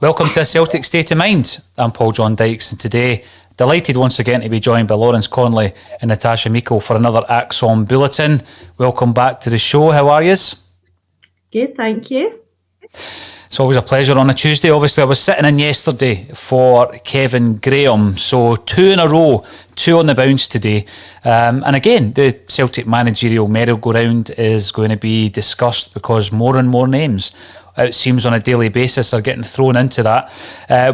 Welcome to Celtic State of Mind. I'm Paul John Dykes, and today, delighted once again to be joined by Lawrence Conley and Natasha Meikle for another ACSOM Bulletin. Welcome back to the show. How are yous? Good, thank you. It's always a pleasure on a Tuesday. Obviously, I was sitting in yesterday for Kevin Graham, so 2 in a row, 2 on the bounce today. And again, the Celtic managerial merry-go-round is going to be discussed because more and more names, it seems on a daily basis, are getting thrown into that.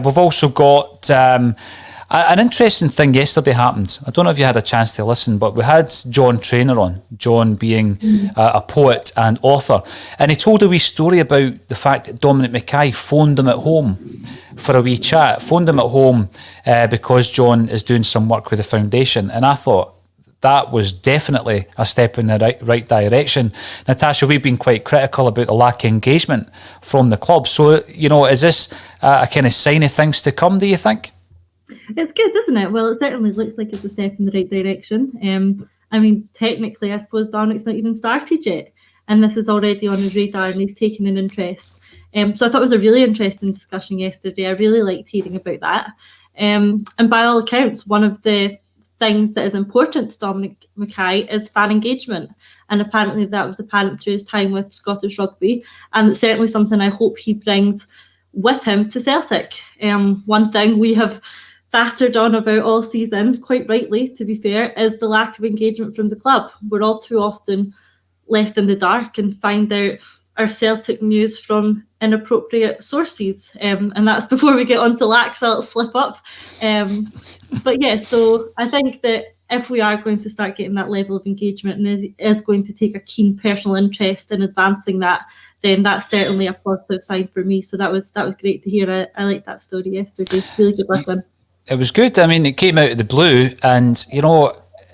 We've also got an interesting thing yesterday happened. I don't know if you had a chance to listen, but we had John Traynor on, John being a poet and author, and he told a wee story about the fact that Dominic Mackay phoned him at home for a wee chat, phoned him at home because John is doing some work with the foundation. And I thought, that was definitely a step in the right direction. Natasha, we've been quite critical about the lack of engagement from the club. So, is this a kind of sign of things to come, do you think? It's good, isn't it? Well, it certainly looks like it's a step in the right direction. Technically, I suppose Dominic's not even started yet, and this is already on his radar, and he's taken an interest. So I thought it was a really interesting discussion yesterday. I really liked hearing about that. And by all accounts, one of the things that is important to Dominic Mackay is fan engagement, and apparently that was apparent through his time with Scottish Rugby, and it's certainly something I hope he brings with him to Celtic. One thing we have battered on about all season, quite rightly to be fair, is the lack of engagement from the club. We're all too often left in the dark and find out our Celtic news from inappropriate sources, and that's before we get on to Laxalt slip up. But yeah, so I think that if we are going to start getting that level of engagement and is going to take a keen personal interest in advancing that, then that's certainly a positive sign for me. So that was great to hear. I liked that story yesterday. Really good listen. It was good. I mean, it came out of the blue, and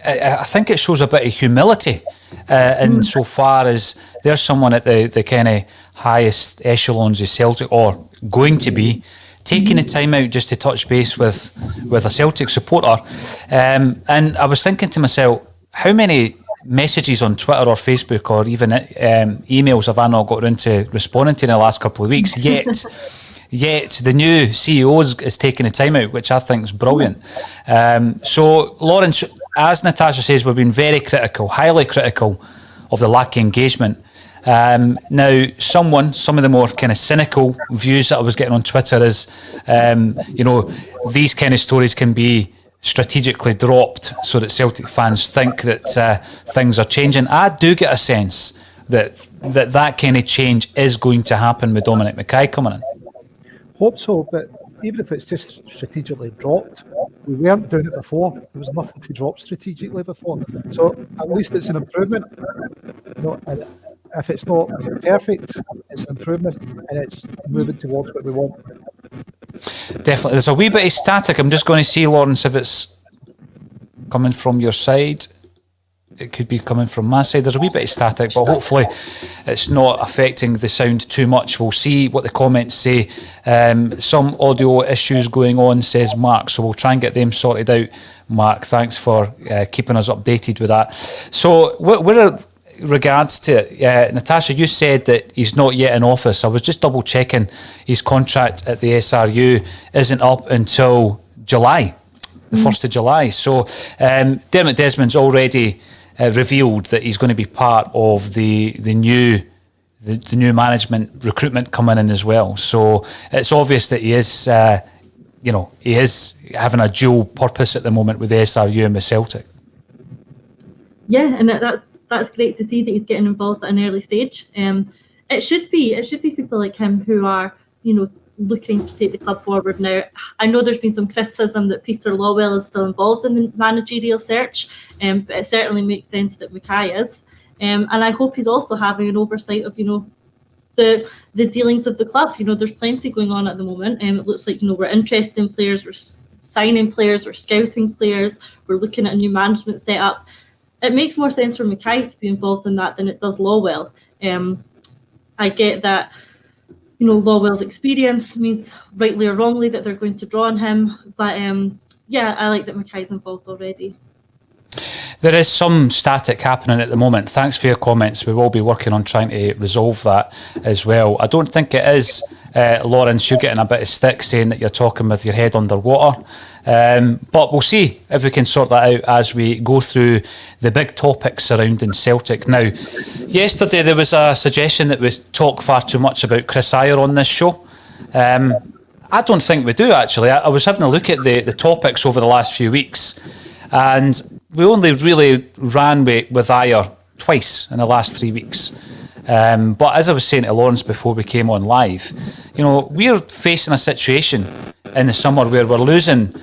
I think it shows a bit of humility in so far as there's someone at the kind of highest echelons of Celtic, or going to be, taking the time out just to touch base with a Celtic supporter. And I was thinking to myself, how many messages on Twitter or Facebook or even emails have I not got around to responding to in the last couple of weeks yet the new CEO is taking the time out, which I think is brilliant. So, Lawrence, as Natasha says, we've been very critical, highly critical of the lack of engagement. Now, some of the more kind of cynical views that I was getting on Twitter is, these kind of stories can be strategically dropped so that Celtic fans think that things are changing. I do get a sense that kind of change is going to happen with Dominic Mackay coming in. Hope so, but even if it's just strategically dropped, we weren't doing it before. There was nothing to drop strategically before. So at least it's an improvement. If it's not perfect, it's an improvement, and it's moving towards what we want. Definitely. There's a wee bit of static. I'm just going to see, Lawrence, if it's coming from your side. It could be coming from my side. There's a wee bit of static, but hopefully it's not affecting the sound too much. We'll see what the comments say. Some audio issues going on, says Mark, so we'll try and get them sorted out. Mark, thanks for keeping us updated with that. So with regards to Natasha, you said that he's not yet in office. I was just double checking. His contract at the SRU isn't up until July, the 1st of July. So Dermot Desmond's already revealed that he's going to be part of the new management recruitment coming in as well. So it's obvious that he is having a dual purpose at the moment with the SRU and with Celtic. Yeah, and that's great to see that he's getting involved at an early stage. It should be people like him who are looking to take the club forward now. I know there's been some criticism that Peter Lawwell is still involved in the managerial search, but it certainly makes sense that Mackay is. And I hope he's also having an oversight of, the dealings of the club. There's plenty going on at the moment, and it looks like, we're interested in players, we're signing players, we're scouting players, we're looking at a new management setup. It makes more sense for Mackay to be involved in that than it does Lawwell. I get that, Lawwell's experience means rightly or wrongly that they're going to draw on him. But I like that Mackay's involved already. There is some static happening at the moment. Thanks for your comments. We will be working on trying to resolve that as well. I don't think it is, Lawrence, you're getting a bit of stick saying that you're talking with your head underwater. But we'll see if we can sort that out as we go through the big topics surrounding Celtic. Now, yesterday there was a suggestion that we talk far too much about Chris Ayer on this show. I don't think we do, actually. I was having a look at the topics over the last few weeks, and we only really ran with Ayer twice in the last 3 weeks. But as I was saying to Lawrence before we came on live, we're facing a situation in the summer where we're losing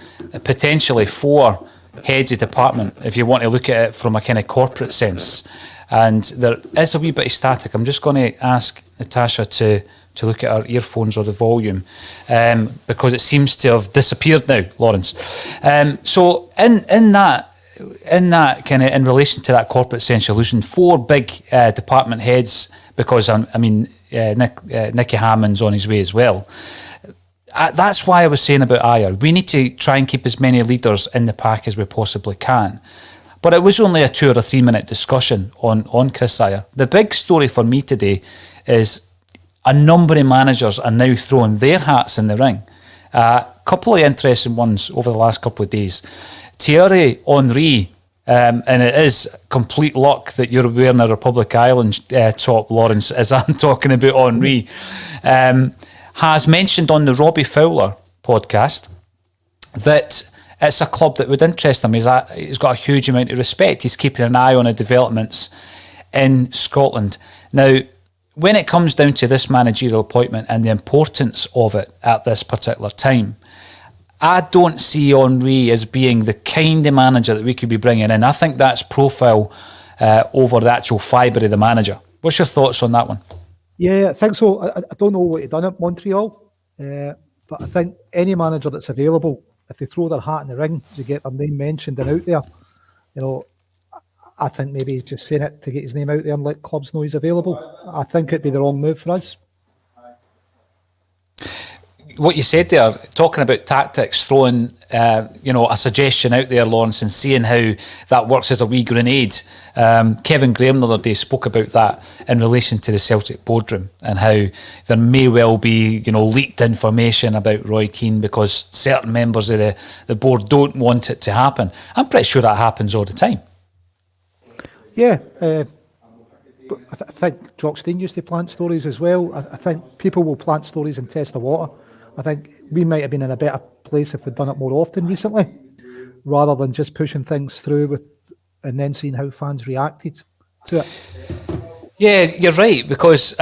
potentially 4 heads of department, if you want to look at it from a kind of corporate sense. And there is a wee bit of static. I'm just going to ask Natasha to look at our earphones or the volume, because it seems to have disappeared now, Lawrence. So in that kind of in relation to that corporate sense, you're losing 4 big department heads because Nicky Hammond's on his way as well. That's why I was saying about Ayer. We need to try and keep as many leaders in the pack as we possibly can. But it was only a 2 or 3 minute discussion on Chris Ayer. The big story for me today is a number of managers are now throwing their hats in the ring. A couple of interesting ones over the last couple of days. Thierry Henry, and it is complete luck that you're wearing a Republic Island top, Lawrence, as I'm talking about Henry, has mentioned on the Robbie Fowler podcast that it's a club that would interest him. He's got a huge amount of respect. He's keeping an eye on the developments in Scotland. Now, when it comes down to this managerial appointment and the importance of it at this particular time, I don't see Henry as being the kind of manager that we could be bringing in. I think that's profile over the actual fibre of the manager. What's your thoughts on that one? Yeah, I think so. I don't know what he done at Montreal, but I think any manager that's available, if they throw their hat in the ring, they get their name mentioned and out there. I think maybe he's just saying it to get his name out there and let clubs know he's available. I think it'd be the wrong move for us. What you said there, talking about tactics, throwing a suggestion out there, Lawrence, and seeing how that works as a wee grenade. Kevin Graham the other day spoke about that in relation to the Celtic boardroom and how there may well be, leaked information about Roy Keane because certain members of the board don't want it to happen. I'm pretty sure that happens all the time. Yeah, but I think Jock Stein used to plant stories as well. I think people will plant stories and test the water. I think we might have been in a better place if we'd done it more often recently, rather than just pushing things through and then seeing how fans reacted to it. Yeah, you're right, because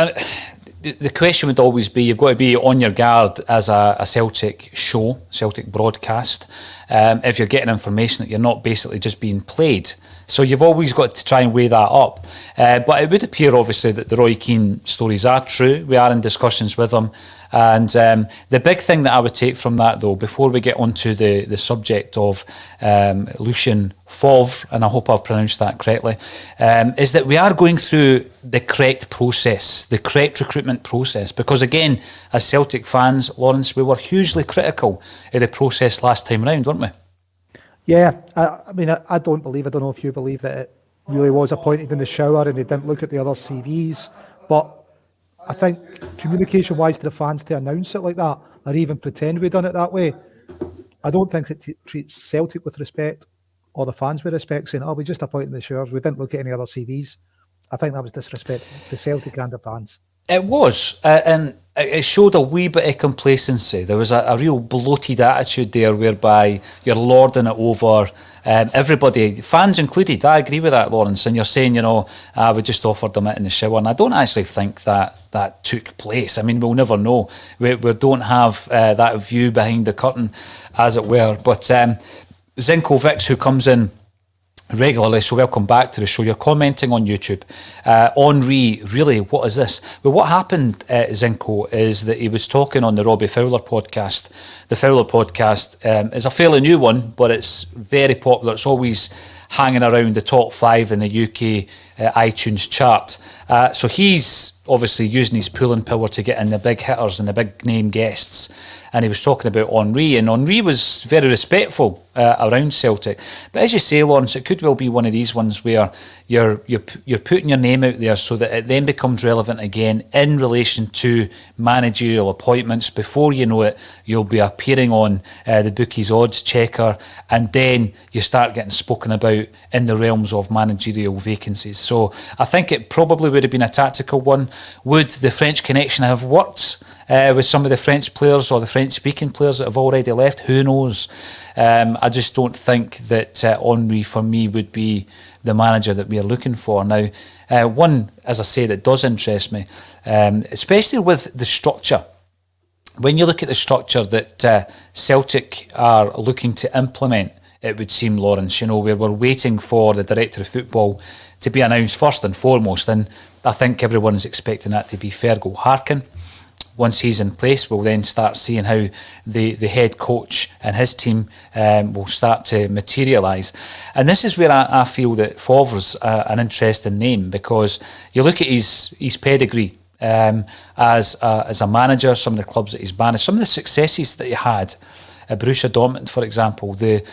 the question would always be, you've got to be on your guard as a Celtic show, Celtic broadcast, if you're getting information that you're not basically just being played. So you've always got to try and weigh that up. But it would appear, obviously, that the Roy Keane stories are true. We are in discussions with them. And the big thing that I would take from that, though, before we get onto the subject of Lucien Favre, and I hope I've pronounced that correctly, is that we are going through the correct process, the correct recruitment process. Because, again, as Celtic fans, Lawrence, we were hugely critical of the process last time round, weren't we? Yeah, I don't know if you believe that it really was appointed in the shower and they didn't look at the other CVs, but I think communication-wise to the fans to announce it like that, or even pretend we've done it that way, I don't think it treats Celtic with respect, or the fans with respect, saying, we just appointed in the showers, we didn't look at any other CVs. I think that was disrespect to Celtic and the fans. It was, and it showed a wee bit of complacency. There was a real bloated attitude there whereby you're lording it over everybody, fans included. I agree with that, Lawrence, and you're saying, we just offered them it in the shower, and I don't actually think that took place. I mean, we'll never know. We don't have that view behind the curtain, as it were. But Zinko Vix, who comes in regularly, so welcome back to the show. You're commenting on YouTube. Henry, really, what is this? Well, what happened, Zinko, is that he was talking on the Robbie Fowler podcast. The Fowler podcast is a fairly new one, but it's very popular. It's always hanging around the top 5 in the UK iTunes chart. So he's obviously using his pulling power to get in the big hitters and the big name guests. And he was talking about Henry, and Henry was very respectful around Celtic. But as you say, Lawrence, it could well be one of these ones where you're putting your name out there so that it then becomes relevant again in relation to managerial appointments. Before you know it, you'll be appearing on the bookies odds checker, and then you start getting spoken about in the realms of managerial vacancies. So I think it probably would have been a tactical one. Would the French connection have worked with some of the French players or the French-speaking players that have already left? Who knows? I just don't think that Henry, for me, would be the manager that we are looking for. Now, one, as I say, that does interest me, especially with the structure. When you look at the structure that Celtic are looking to implement, it would seem, Lawrence, where we're waiting for the director of football to be announced first and foremost, and I think everyone's expecting that to be Fergal Harkin. Once he's in place, we'll then start seeing how the head coach and his team will start to materialise. And this is where I feel that Favre's an interesting name, because you look at his pedigree as a manager, some of the clubs that he's managed, some of the successes that he had at Borussia Dortmund, for example, the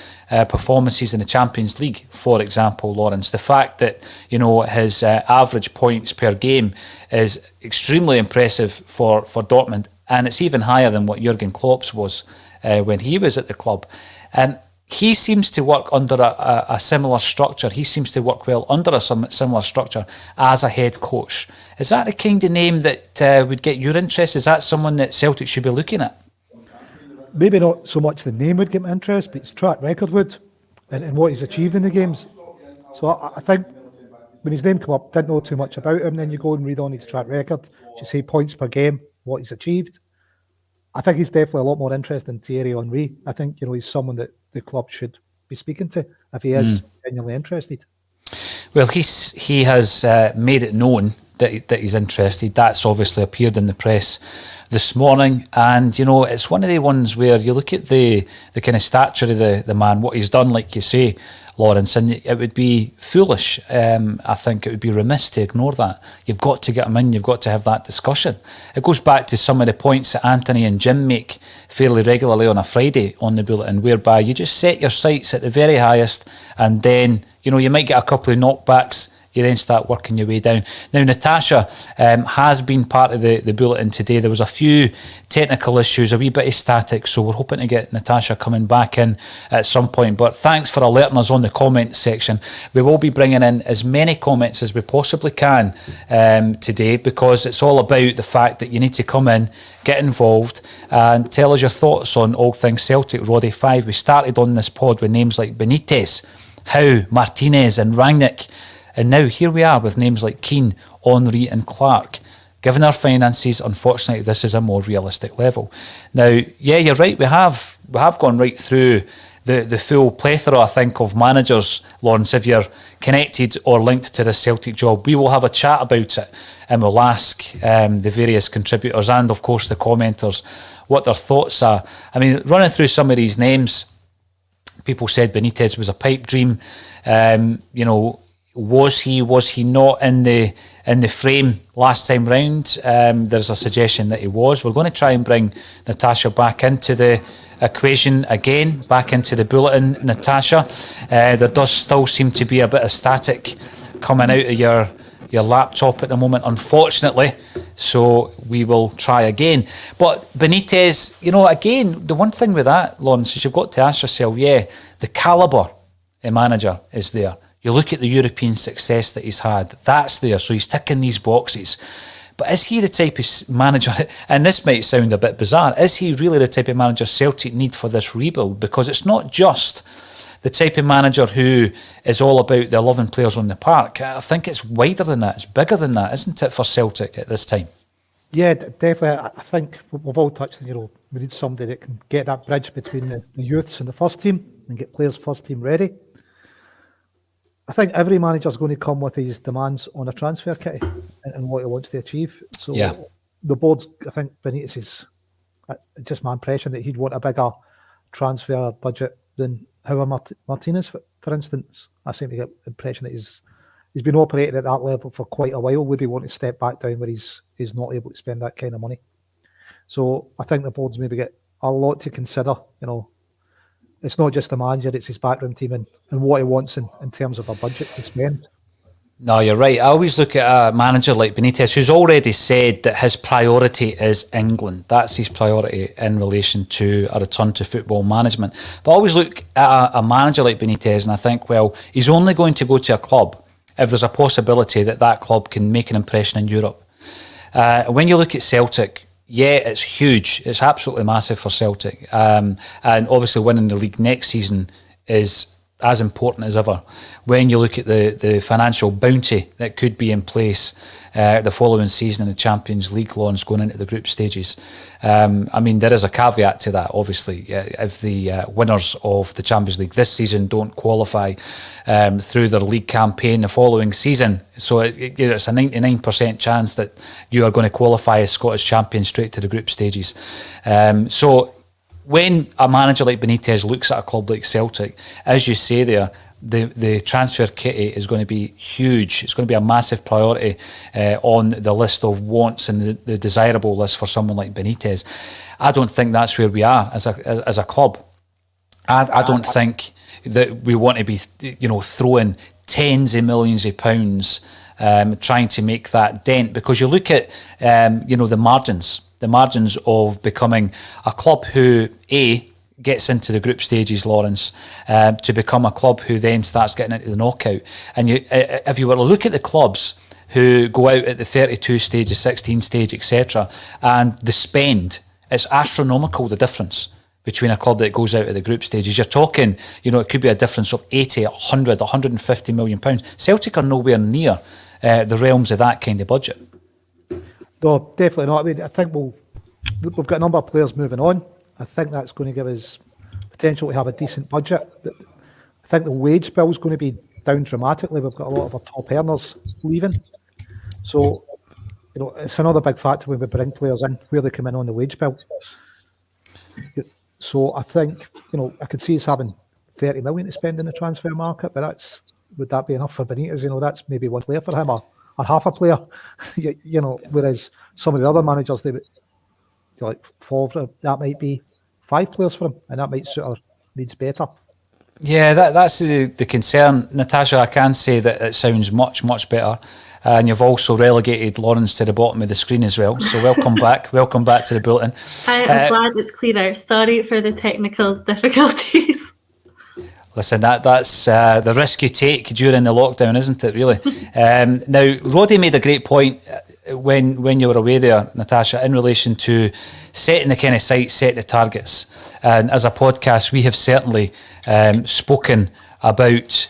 performances in the Champions League, for example, Lawrence, the fact that his average points per game is extremely impressive for Dortmund, and it's even higher than what Jurgen Klopp's was when he was at the club. And he seems to work under a similar structure. He seems to work well under a similar structure as a head coach. Is that the kind of name that would get your interest? Is that someone that Celtic should be looking at? Maybe not so much the name would get my interest, but his track record would, and what he's achieved in the games. So I think when his name came up, didn't know too much about him. Then you go and read on his track record, you say points per game, what he's achieved. I think he's definitely a lot more interesting than Thierry Henry. I think he's someone that the club should be speaking to if he is genuinely interested. Well, he has made it known that he's interested. That's obviously appeared in the press this morning, and it's one of the ones where you look at the kind of stature of the man, what he's done, like you say, Lawrence, and it would be foolish. I think it would be remiss to ignore that. You've got to get him in. You've got to have that discussion. It goes back to some of the points that Anthony and Jim make fairly regularly on a Friday on the Bulletin, whereby you just set your sights at the very highest, and then you might get a couple of knockbacks. You then start working your way down. Now, Natasha has been part of the Bulletin today. There was a few technical issues, a wee bit of static, so we're hoping to get Natasha coming back in at some point. But thanks for alerting us on the comment section. We will be bringing in as many comments as we possibly can today, because it's all about the fact that you need to come in, get involved, and tell us your thoughts on all things Celtic. Roddy 5, we started on this pod with names like Benitez, Howe, Martinez and Rangnick. And now here we are with names like Keane, Henry and Clark. Given our finances, unfortunately, this is a more realistic level. Now, yeah, you're right. We have gone right through the full plethora, I think, of managers, Lawrence. If you're connected or linked to the Celtic job, we will have a chat about it, and we'll ask the various contributors and, of course, the commenters what their thoughts are. I mean, running through some of these names, people said Benitez was a pipe dream. Was he not in the frame last time round? There's a suggestion that he was. We're going to try and bring Natasha back into the equation again, back into the Bulletin, Natasha. There does still seem to be a bit of static coming out of your laptop at the moment, unfortunately, so we will try again. But Benitez, again, the one thing with that, Lawrence, is you've got to ask yourself, the calibre of manager is there. You look at the European success that he's had, that's there, so he's ticking these boxes. But is he the type of manager, and this might sound a bit bizarre, is he really the type of manager Celtic need for this rebuild? Because it's not just the type of manager who is all about the 11 players on the park. I think it's wider than that, it's bigger than that, isn't it, for Celtic at this time? Yeah, definitely. I think we've all touched on, we need somebody that can get that bridge between the youths and the first team and get players first team ready. I think every manager is going to come with his demands on a transfer kitty and what he wants to achieve. So the board, I think Benitez is just my impression that he'd want a bigger transfer budget than Howard Martinez, for instance. I seem to get the impression that he's he's been operating at that level for quite a while. Would he want to step back down where he's not able to spend that kind of money? So I think the board's maybe get a lot to consider. It's not just the manager, it's his backroom team and what he wants in terms of a budget to spend. No, you're right. I always look at a manager like Benitez, who's already said that his priority is England. That's his priority in relation to a return to football management. But I always look at a manager like Benitez and I think, well, he's only going to go to a club if there's a possibility that club can make an impression in Europe. When you look at Celtic, yeah, it's huge. It's absolutely massive for Celtic. And obviously winning the league next season is as important as ever. When you look at the financial bounty that could be in place the following season in the Champions League, Lawrence, going into the group stages. I mean, there is a caveat to that, obviously. If the winners of the Champions League this season don't qualify through their league campaign the following season, so it's a 99% chance that you are going to qualify as Scottish champions straight to the group stages. So when a manager like Benitez looks at a club like Celtic, as you say there, the transfer kitty is going to be huge. It's going to be a massive priority on the list of wants and the desirable list for someone like Benitez. I don't think that's where we are as a club. I don't think that we want to be, throwing tens of millions of pounds trying to make that dent, because you look at, the margins of becoming a club who, gets into the group stages, Lawrence, to become a club who then starts getting into the knockout. And if you were to look at the clubs who go out at the 32 stage, the 16 stage, etc., and the spend, it's astronomical, the difference between a club that goes out at the group stages. You're talking, it could be a difference of 80, 100, 150 million pounds. Celtic are nowhere near the realms of that kind of budget. No, definitely not. I mean, I think we've got a number of players moving on. I think that's going to give us potential to have a decent budget. I think the wage bill is going to be down dramatically. We've got a lot of our top earners leaving. So, it's another big factor when we bring players in, where they come in on the wage bill. So I think, I could see us having 30 million to spend in the transfer market, but would that be enough for Benitez? That's maybe one player for him or half a player, whereas some of the other managers, they like Favre, that might be 5 players for him, and that might suit our needs better. Yeah, that's the concern, Natasha. I can say that it sounds much, much better. And you've also relegated Lawrence to the bottom of the screen as well. So welcome back. Welcome back to the bulletin. I'm glad it's clearer. Sorry for the technical difficulties. Listen, that's the risk you take during the lockdown, isn't it, really? Now, Roddy made a great point when you were away there, Natasha, in relation to setting the kind of sights, setting the targets. And as a podcast, we have certainly spoken about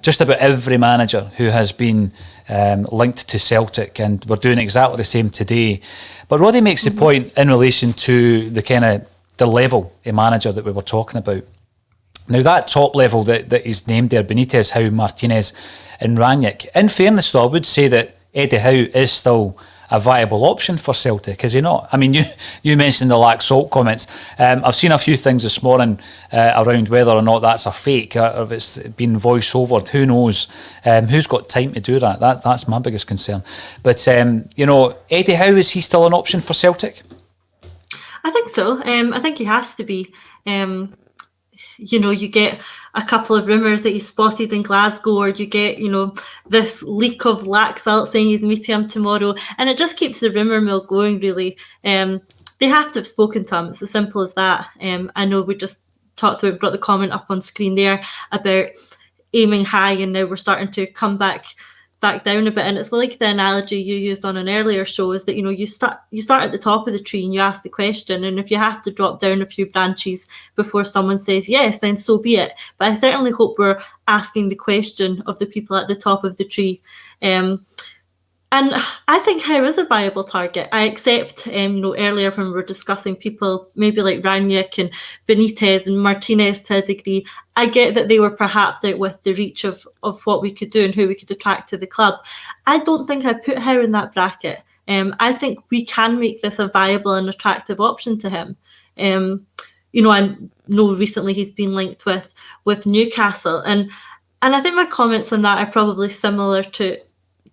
just about every manager who has been linked to Celtic, and we're doing exactly the same today. But Roddy makes the point in relation to the kind of the level of manager that we were talking about. Now, that top level that is named there, Benitez, Howe, Martinez and Rangnick, in fairness though, I would say that Eddie Howe is still a viable option for Celtic, is he not? I mean, you mentioned the lack salt comments. I've seen a few things this morning around whether or not that's a fake or if it's been voice-overed. Who knows? Who's got time to do that? That's my biggest concern. But, Eddie Howe, is he still an option for Celtic? I think so. I think he has to be. You get a couple of rumours that he's spotted in Glasgow, or you get, this leak of Laxalt saying he's meeting him tomorrow, and it just keeps the rumour mill going, really. They have to have spoken to him. It's as simple as that. I know we just brought the comment up on screen there about aiming high, and now we're starting to come back down a bit. And it's like the analogy you used on an earlier show, is that you start at the top of the tree and you ask the question, and if you have to drop down a few branches before someone says yes, then so be it. But I certainly hope we're asking the question of the people at the top of the tree. And I think Howe is a viable target. I accept, earlier when we were discussing people maybe like Rangnick and Benitez and Martinez to a degree, I get that they were perhaps out with the reach of what we could do and who we could attract to the club. I don't think I put Howe in that bracket. I think we can make this a viable and attractive option to him. I know recently he's been linked with Newcastle, and And I think my comments on that are probably similar to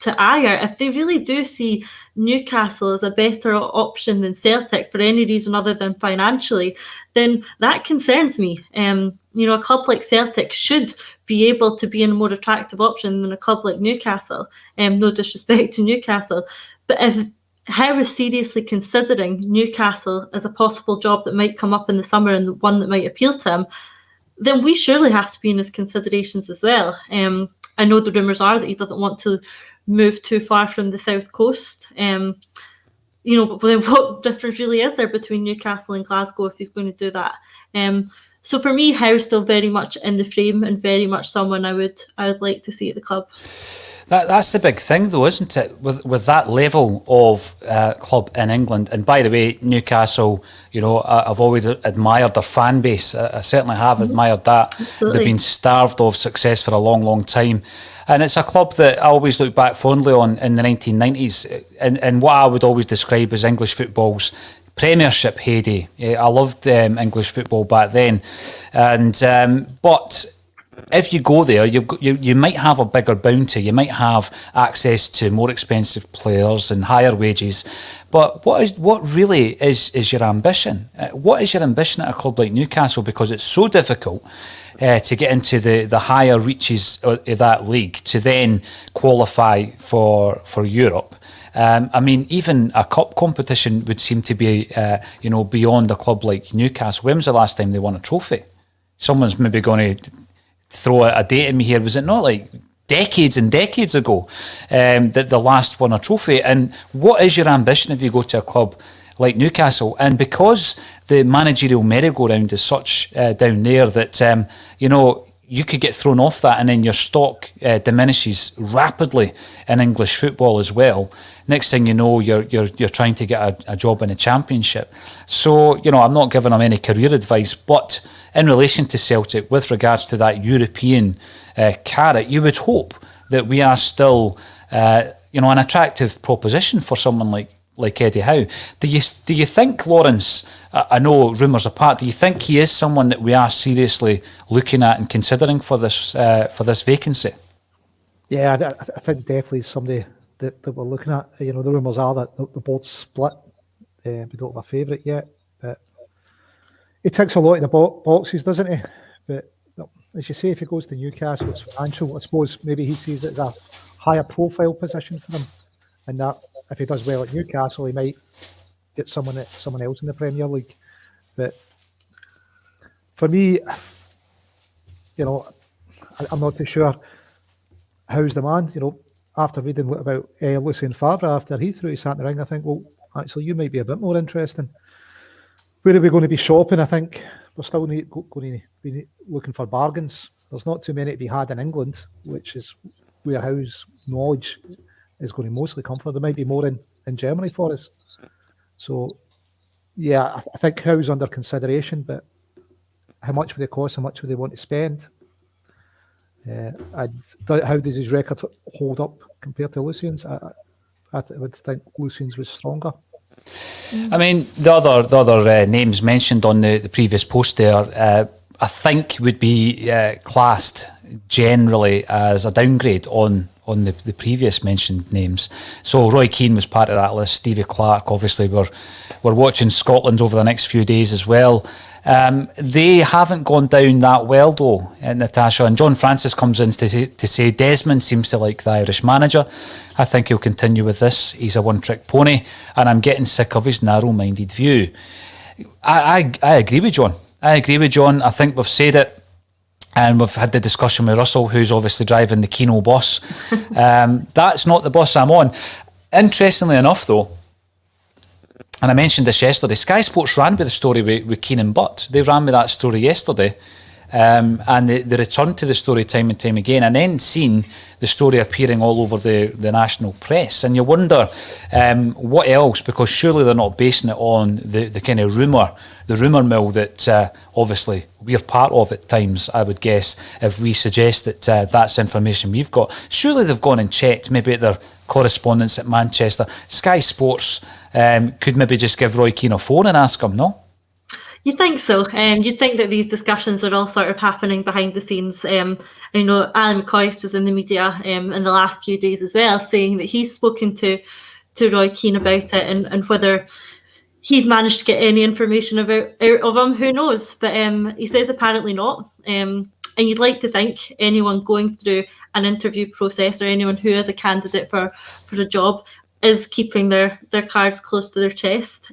Ayer. If they really do see Newcastle as a better option than Celtic for any reason other than financially, then that concerns me. A club like Celtic should be able to be a more attractive option than a club like Newcastle. No disrespect to Newcastle, but if Howe is seriously considering Newcastle as a possible job that might come up in the summer and one that might appeal to him, then we surely have to be in his considerations as well. I know the rumours are that he doesn't want to move too far from the south coast. But then what difference really is there between Newcastle and Glasgow if he's going to do that? So for me, Howe's still very much in the frame and very much someone I would like to see at the club. That's the big thing, though, isn't it? With that level of club in England, and by the way, Newcastle, I've always admired their fan base. I certainly have admired that. Absolutely. They've been starved of success for a long, long time. And it's a club that I always look back fondly on in the 1990s, and what I would always describe as English football's Premiership heyday. I loved English football back then, but if you go there, you might have a bigger bounty. You might have access to more expensive players and higher wages. But what really is your ambition? What is your ambition at a club like Newcastle? Because it's so difficult to get into the higher reaches of that league to then qualify for Europe. Even a cup competition would seem to be, beyond a club like Newcastle. When was the last time they won a trophy? Someone's maybe going to throw a date at me here. Was it not like decades and decades ago that the last won a trophy? And what is your ambition if you go to a club like Newcastle? And because the managerial merry-go-round is such down there that, you could get thrown off that and then your stock diminishes rapidly in English football as well. Next thing you know, you're trying to get a job in a championship. So, I'm not giving them any career advice, but in relation to Celtic, with regards to that European carrot, you would hope that we are still, an attractive proposition for someone like Eddie Howe. Do you think, Lawrence, I know rumours apart, do you think he is someone that we are seriously looking at and considering for this vacancy? Yeah, I think definitely somebody that we're looking at. The rumours are that the board's split. We don't have a favourite yet, but he ticks a lot of the boxes, doesn't he? But as you say, if he goes to Newcastle, it's financial. I suppose maybe he sees it as a higher profile position for him, and that if he does well at Newcastle, he might get someone else in the Premier League. But for me, I'm not too sure how's the man. After reading about Lucien Favre after he threw his hat in the ring, I think, well, actually, you might be a bit more interesting. Where are we going to be shopping? I think we're still going to be looking for bargains. There's not too many to be had in England, which is where Howe's knowledge is going to mostly come from. There might be more in Germany for us. So, yeah, I think Howe's under consideration, but how much would it cost? How much would they want to spend? And how does his record hold up compared to Lucien's? I would think Lucien's was stronger. The other names mentioned on the previous post there, I think would be classed generally as a downgrade on the previous mentioned names. So Roy Keane was part of that list. Stevie Clark, obviously, we're watching Scotland over the next few days as well. They haven't gone down that well though, Natasha. And John Francis comes in to say Desmond seems to like the Irish manager. I think he'll continue with this. He's a one-trick pony, and I'm getting sick of his narrow-minded view. I agree with John. I think we've said it. And we've had the discussion with Russell, who's obviously driving the Keno bus. That's not the bus I'm on. Interestingly enough, though, and I mentioned this yesterday, Sky Sports ran with the story with Keenan Butt. They ran with that story yesterday. And they returned to the story time and time again, and then seen the story appearing all over the national press. And you wonder what else, because surely they're not basing it on the kind of the rumour mill that obviously we're part of at times, I would guess, if we suggest that that's information we've got. Surely they've gone and checked, maybe at their correspondence at Manchester. Sky Sports could maybe just give Roy Keane a phone and ask him, no? You think so? You'd think that these discussions are all sort of happening behind the scenes. I know Alan McCoist was in the media in the last few days as well, saying that he's spoken to Roy Keane about it, and whether he's managed to get any information out of him, who knows? But he says apparently not. And you'd like to think anyone going through an interview process or anyone who is a candidate for a job is keeping their cards close to their chest.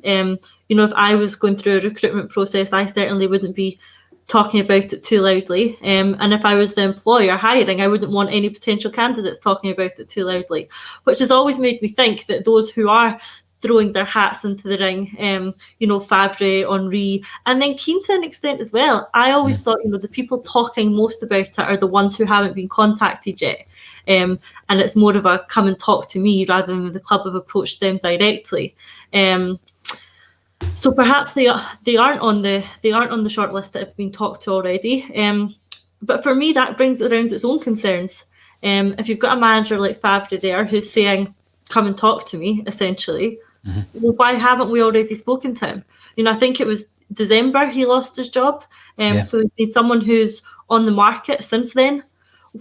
If I was going through a recruitment process, I certainly wouldn't be talking about it too loudly. And if I was the employer hiring, I wouldn't want any potential candidates talking about it too loudly, which has always made me think that those who are throwing their hats into the ring, Favre, Henry, and then Keane to an extent as well. I always thought, the people talking most about it are the ones who haven't been contacted yet. And it's more of a come and talk to me rather than the club have approached them directly. So perhaps they aren't on the short list that have been talked to already. But for me, that brings around its own concerns. If you've got a manager like Favre there who's saying, "Come and talk to me," essentially, well, why haven't we already spoken to him? I think it was December he lost his job. So he's been someone who's on the market since then.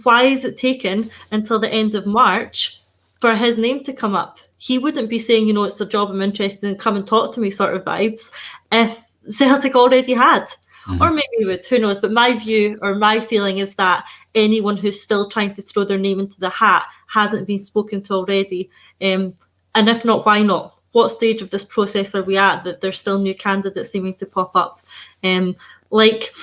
Why is it taken until the end of March for his name to come up? He wouldn't be saying, it's a job I'm interested in, come and talk to me sort of vibes if Celtic already had. Or maybe he would, who knows? But my view or my feeling is that anyone who's still trying to throw their name into the hat hasn't been spoken to already. And if not, why not? What stage of this process are we at that there's still new candidates seeming to pop up? Like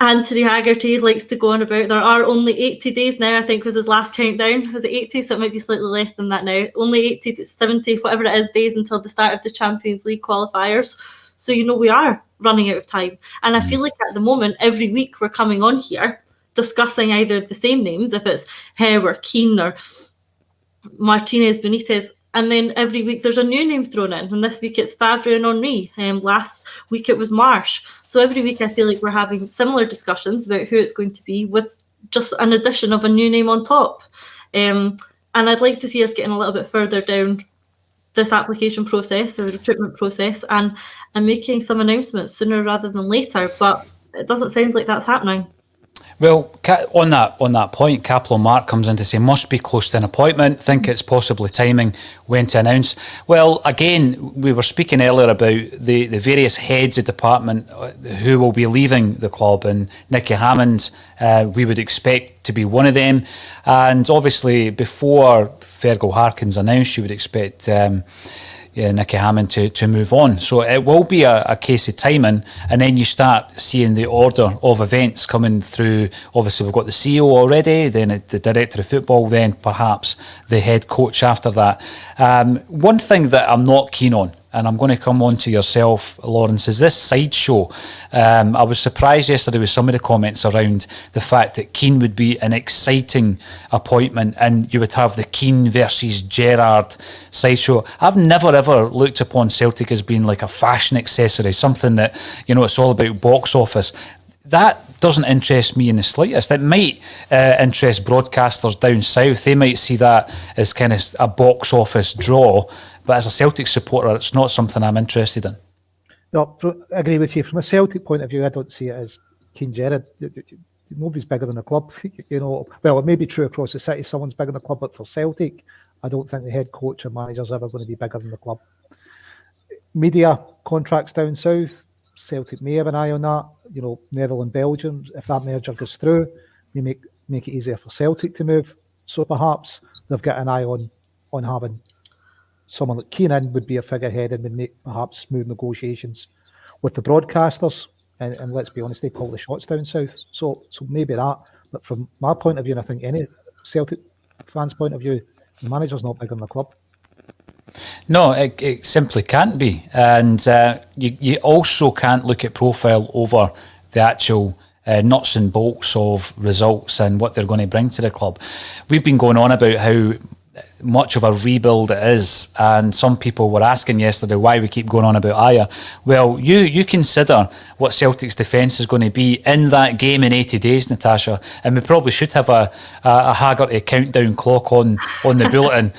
Anthony Haggerty likes to go on about, there are only 80 days now, I think was his last countdown. Was it 80? So it might be slightly less than that now. Only 80 to 70, whatever it is, days until the start of the Champions League qualifiers. So, we are running out of time. And I feel like at the moment, every week we're coming on here discussing either the same names, if it's Howe or Keane or Martinez, Benitez, and then every week there's a new name thrown in. And this week it's Favre and Henry. Last week it was Marsh. So every week I feel like we're having similar discussions about who it's going to be with just an addition of a new name on top. And I'd like to see us getting a little bit further down this application process or recruitment process and making some announcements sooner rather than later. But it doesn't sound like that's happening. Well, on that point, Capital Mark comes in to say must be close to an appointment. Think it's possibly timing when to announce. Well, again, we were speaking earlier about the various heads of department who will be leaving the club, and Nicky Hammond, we would expect to be one of them. And obviously, before Fergal Harkins announced, you would expect Nicky Hammond to move on. So it will be a case of timing, and then you start seeing the order of events coming through. Obviously, we've got the CEO already, then the director of football, then perhaps the head coach after that. One thing that I'm not keen on, and I'm going to come on to yourself, Lawrence, is this sideshow. I was surprised yesterday with some of the comments around the fact that Keane would be an exciting appointment and you would have the Keane versus Gerrard sideshow. I've never ever looked upon Celtic as being like a fashion accessory, something that, it's all about box office. That doesn't interest me in the slightest. It might interest broadcasters down south. They might see that as kind of a box office draw. But as a Celtic supporter, it's not something I'm interested in. No, I agree with you. From a Celtic point of view, I don't see it as Keane Gerrard. Nobody's bigger than the club. Well, it may be true across the city, someone's bigger than the club, but for Celtic, I don't think the head coach or manager's ever going to be bigger than the club. Media contracts down south, Celtic may have an eye on that. Netherlands, Belgium, if that merger goes through, we make it easier for Celtic to move. So perhaps they've got an eye on having someone like Keane in would be a figurehead and would make perhaps smooth negotiations with the broadcasters. And let's be honest, they call the shots down south. So maybe that. But from my point of view, and I think any Celtic fans' point of view, the manager's not bigger than the club. No, it simply can't be. And you also can't look at profile over the actual nuts and bolts of results and what they're going to bring to the club. We've been going on about how much of a rebuild it is, and some people were asking yesterday why we keep going on about Ajer. Well, you consider what Celtic's defence is going to be in that game in 80 days, Natasha, and we probably should have a Haggerty countdown clock on the bulletin.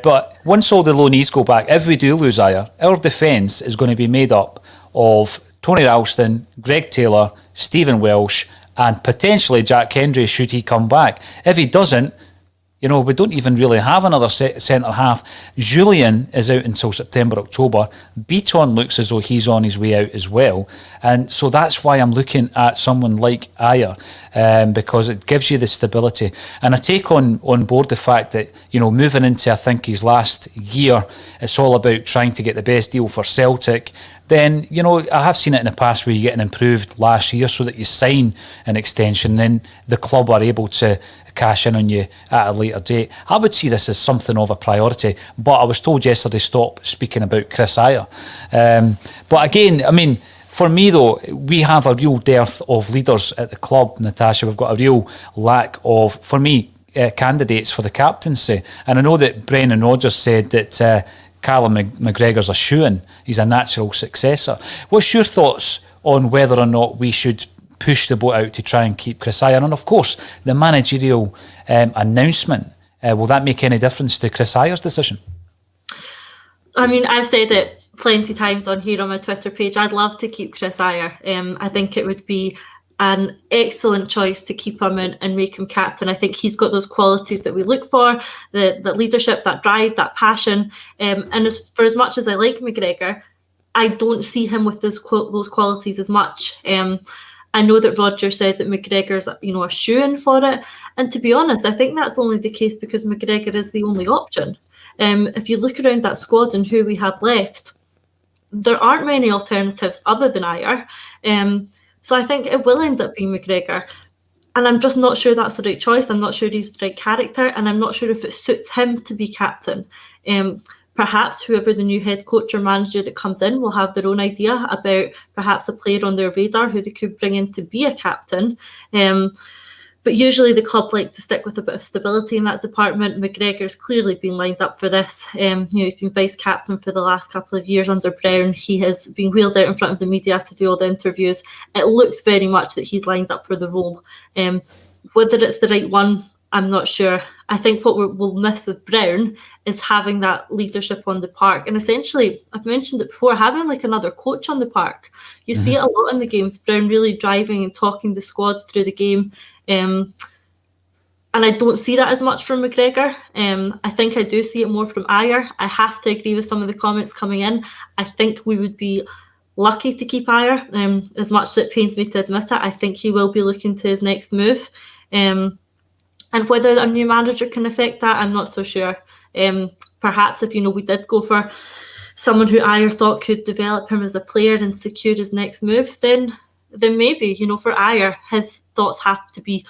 But once all the loanees go back, if we do lose Ajer, our defence is going to be made up of Tony Ralston, Greg Taylor, Stephen Welsh, and potentially Jack Hendry should he come back. If he doesn't, we don't even really have another centre half. Julian is out until September, October. Beaton looks as though he's on his way out as well. And so that's why I'm looking at someone like Ayer, because it gives you the stability. And I take on board the fact that, moving into, I think, his last year, it's all about trying to get the best deal for Celtic. Then, I have seen it in the past where you get an improved last year so that you sign an extension, then the club are able to cash in on you at a later date. I would see this as something of a priority, but I was told yesterday stop speaking about Chris Ayer. But again, for me though, we have a real dearth of leaders at the club, Natasha. We've got a real lack of, for me, candidates for the captaincy. And I know that Brendan Rodgers said that Callum McGregor's a shoo-in. He's a natural successor. What's your thoughts on whether or not we should push the boat out to try and keep Chris Ayer? And of course, the managerial announcement, will that make any difference to Chris Ayer's decision? I've said it plenty times on here on my Twitter page. I'd love to keep Chris Ayer. I think it would be an excellent choice to keep him in and make him captain. I think he's got those qualities that we look for, the leadership, that drive, that passion. And for as much as I like McGregor, I don't see him with those qualities as much. I know that Roger said that McGregor's, a shoo-in for it. And to be honest, I think that's only the case because McGregor is the only option. If you look around that squad and who we have left, there aren't many alternatives other than Ayer. So I think it will end up being McGregor. And I'm just not sure that's the right choice. I'm not sure he's the right character. And I'm not sure if it suits him to be captain. Perhaps whoever the new head coach or manager that comes in will have their own idea about perhaps a player on their radar who they could bring in to be a captain. But usually the club like to stick with a bit of stability in that department. McGregor's clearly been lined up for this. He's been vice captain for the last couple of years under Brown. He has been wheeled out in front of the media to do all the interviews. It looks very much that he's lined up for the role. Whether it's the right one, I'm not sure. I think what we'll miss with Brown is having that leadership on the park. And essentially, I've mentioned it before, having like another coach on the park. You see it a lot in the games, Brown really driving and talking the squad through the game. And I don't see that as much from McGregor. I think I do see it more from Ayer. I have to agree with some of the comments coming in. I think we would be lucky to keep Ayer. As much as it pains me to admit it, I think he will be looking to his next move. And whether a new manager can affect that, I'm not so sure. Perhaps if, we did go for someone who Ayer thought could develop him as a player and secure his next move, then maybe, for Ayer, his thoughts have to be,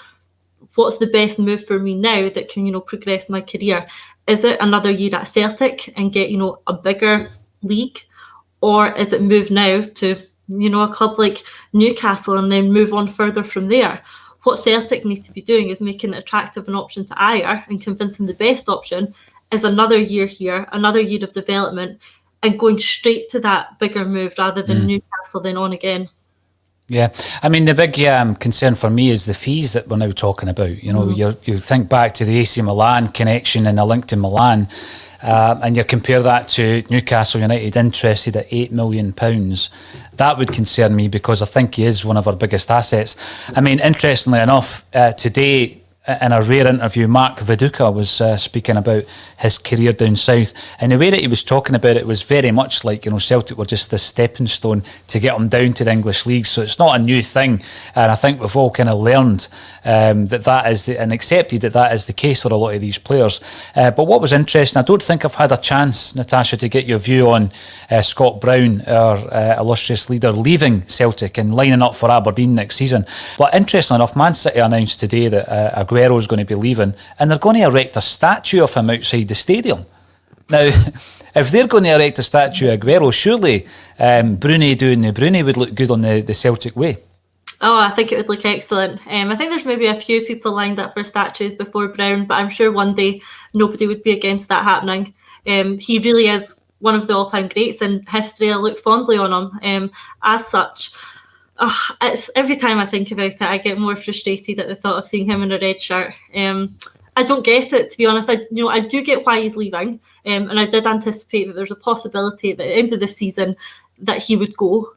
what's the best move for me now that can, progress my career? Is it another year at Celtic and get, a bigger league? Or is it move now to, a club like Newcastle and then move on further from there? What Celtic need to be doing is making it attractive an option to Ayer and convincing the best option is another year here, another year of development, and going straight to that bigger move rather than Newcastle then on again. Yeah, the big concern for me is the fees that we're now talking about. You think back to the AC Milan connection and a link to Milan, and you compare that to Newcastle United interested at £8 million. That would concern me because I think he is one of our biggest assets. Interestingly enough, today in a rare interview, Mark Viduka was speaking about his career down south, and the way that he was talking about it was very much like Celtic were just this stepping stone to get him down to the English league. So it's not a new thing, and I think we've all kind of learned that is and accepted that is the case for a lot of these players. But what was interesting, I don't think I've had a chance, Natasha, to get your view on Scott Brown, our illustrious leader, leaving Celtic and lining up for Aberdeen next season. But interestingly enough, Man City announced today that Aguero's going to be leaving, and they're going to erect a statue of him outside the stadium. Now, if they're going to erect a statue of Aguero, surely Bruni doing the Bruni would look good on the Celtic way. Oh, I think it would look excellent. I think there's maybe a few people lined up for statues before Brown, but I'm sure one day nobody would be against that happening. He really is one of the all-time greats in history. I look fondly on him as such. It's every time I think about it, I get more frustrated at the thought of seeing him in a red shirt. I don't get it, to be honest. I do get why he's leaving, and I did anticipate that there's a possibility at the end of the season that he would go.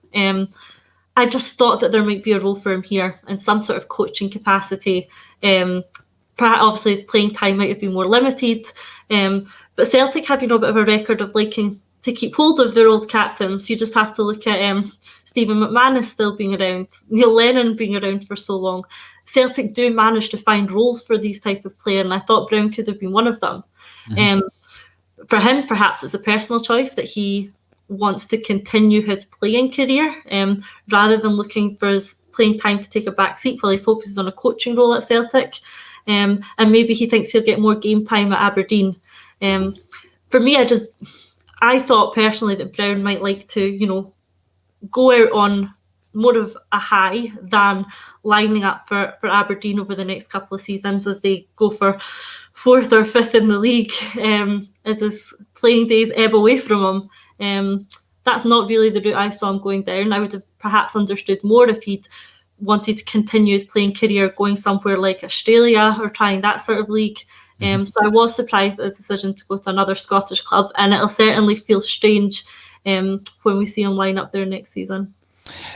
I just thought that there might be a role for him here in some sort of coaching capacity. Perhaps obviously his playing time might have been more limited, but Celtic have, a bit of a record of liking to keep hold of their old captains. You just have to look at Stephen McManus still being around, Neil Lennon being around for so long. Celtic do manage to find roles for these type of player, and I thought Brown could have been one of them. For him, perhaps it's a personal choice that he wants to continue his playing career rather than looking for his playing time to take a back seat while he focuses on a coaching role at Celtic. And maybe he thinks he'll get more game time at Aberdeen. For me, I thought personally that Brown might like to, go out on more of a high than lining up for Aberdeen over the next couple of seasons as they go for 4th or 5th in the league, as his playing days ebb away from him. That's not really the route I saw him going down. I would have perhaps understood more if he'd wanted to continue his playing career going somewhere like Australia or trying that sort of league. So I was surprised at his decision to go to another Scottish club, and it'll certainly feel strange when we see him line up there next season.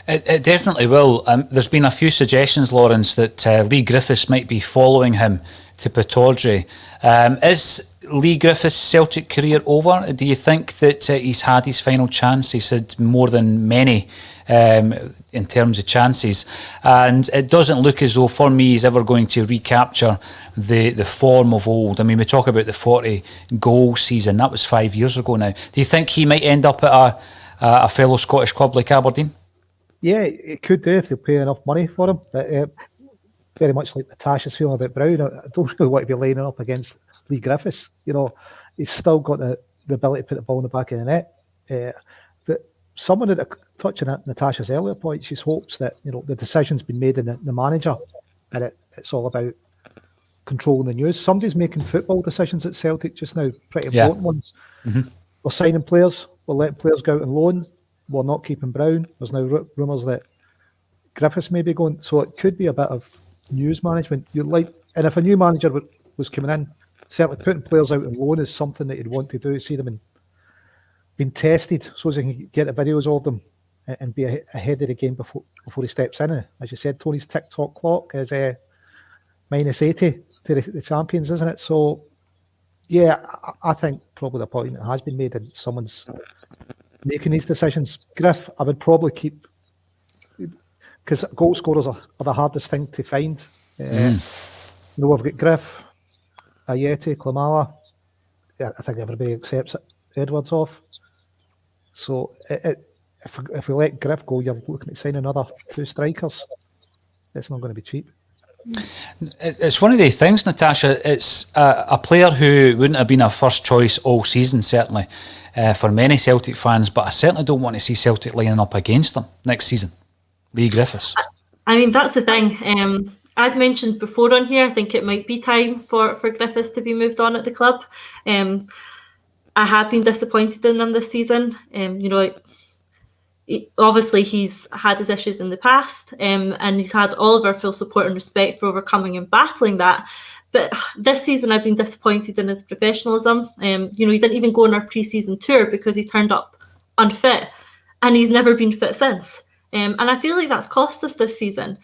It definitely will. There's been a few suggestions, Lawrence, that Lee Griffiths might be following him to Pittodrie. Is Lee Griffiths' Celtic career over? Do you think that he's had his final chance? He's had more than many in terms of chances, and it doesn't look as though for me he's ever going to recapture the form of old. I mean, we talk about the 40 goal season, that was 5 years ago now. Do you think he might end up at a fellow Scottish club like Aberdeen? Yeah, it could do if they pay enough money for him. But very much like Natasha's feeling about Brown, I don't really want to be lining up against Lee Griffiths. He's still got the ability to put the ball in the back of the net. But someone touching at Natasha's earlier point, she hopes that the decision's been made in the manager, and it's all about controlling the news. Somebody's making football decisions at Celtic just now, pretty important ones. We're signing players, we're letting players go out on loan. We're not keeping Brown. There's now rumours that Griffiths may be going. So it could be a bit of news management. And if a new manager was coming in, certainly putting players out on loan is something that you'd want to do. See them being tested so they can get the videos of them and be ahead of the game before he steps in. As you said, Tony's TikTok clock is minus 80 to the champions, isn't it? So, yeah, I think probably the point has been made and someone's making these decisions. Griff, I would probably keep, because goal scorers are the hardest thing to find. We've got Griff, Ayeti, Klimala. Yeah, I think everybody accepts it. Edwards off. So if we let Griff go, you're looking at signing another 2 strikers. It's not going to be cheap. It's one of these things, Natasha. It's a player who wouldn't have been a first choice all season, certainly, for many Celtic fans, but I certainly don't want to see Celtic lining up against them next season. Lee Griffiths. I mean, that's the thing. I've mentioned before on here, I think it might be time for Griffiths to be moved on at the club. I have been disappointed in him this season. Obviously he's had his issues in the past, and he's had all of our full support and respect for overcoming and battling that. But this season I've been disappointed in his professionalism. He didn't even go on our pre-season tour because he turned up unfit, and he's never been fit since. And I feel like that's cost us this season.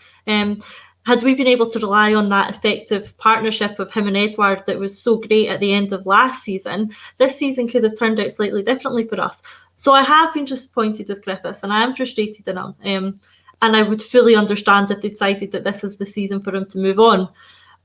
Had we been able to rely on that effective partnership of him and Edward that was so great at the end of last season, this season could have turned out slightly differently for us. So I have been disappointed with Griffiths, and I am frustrated in him. And I would fully understand if they decided that this is the season for him to move on.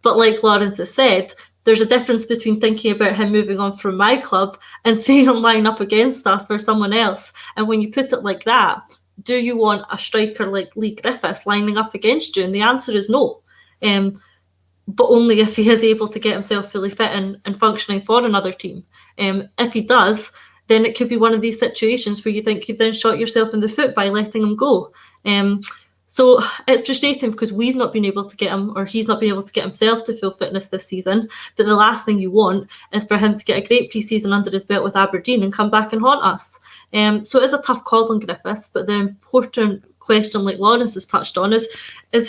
But like Lawrence has said, there's a difference between thinking about him moving on from my club and seeing him line up against us for someone else. And when you put it like that, do you want a striker like Lee Griffiths lining up against you? And the answer is no. But only if he is able to get himself fully fit and functioning for another team. If he does, then it could be one of these situations where you think you've then shot yourself in the foot by letting him go. So it's frustrating because we've not been able to get him, or he's not been able to get himself to full fitness this season. But the last thing you want is for him to get a great pre-season under his belt with Aberdeen and come back and haunt us. So it's a tough call on Griffiths, but the important question, like Lawrence has touched on, is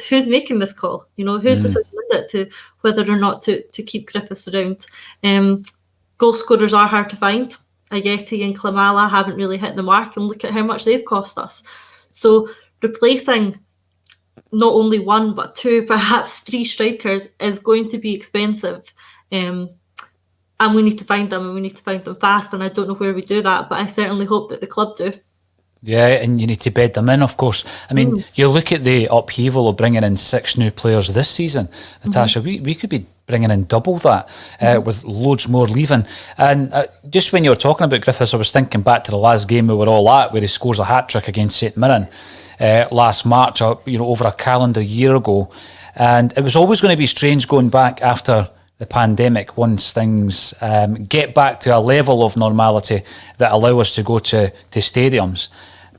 who's making this call? Whose decision is it to whether or not to keep Griffiths around? Goal scorers are hard to find. Ayeti and Klimala haven't really hit the mark, and look at how much they've cost us. So replacing not only one but two, perhaps three strikers is going to be expensive. And we need to find them, and we need to find them fast. And I don't know where we do that, but I certainly hope that the club do. Yeah, and you need to bed them in, of course. I mean, you look at the upheaval of bringing in 6 new players this season, Natasha, we could be bringing in double that with loads more leaving. And just when you were talking about Griffiths, I was thinking back to the last game we were all at, where he scores a hat-trick against St Mirren last March, over a calendar year ago. And it was always going to be strange going back after the pandemic, once things get back to a level of normality that allow us to go to stadiums.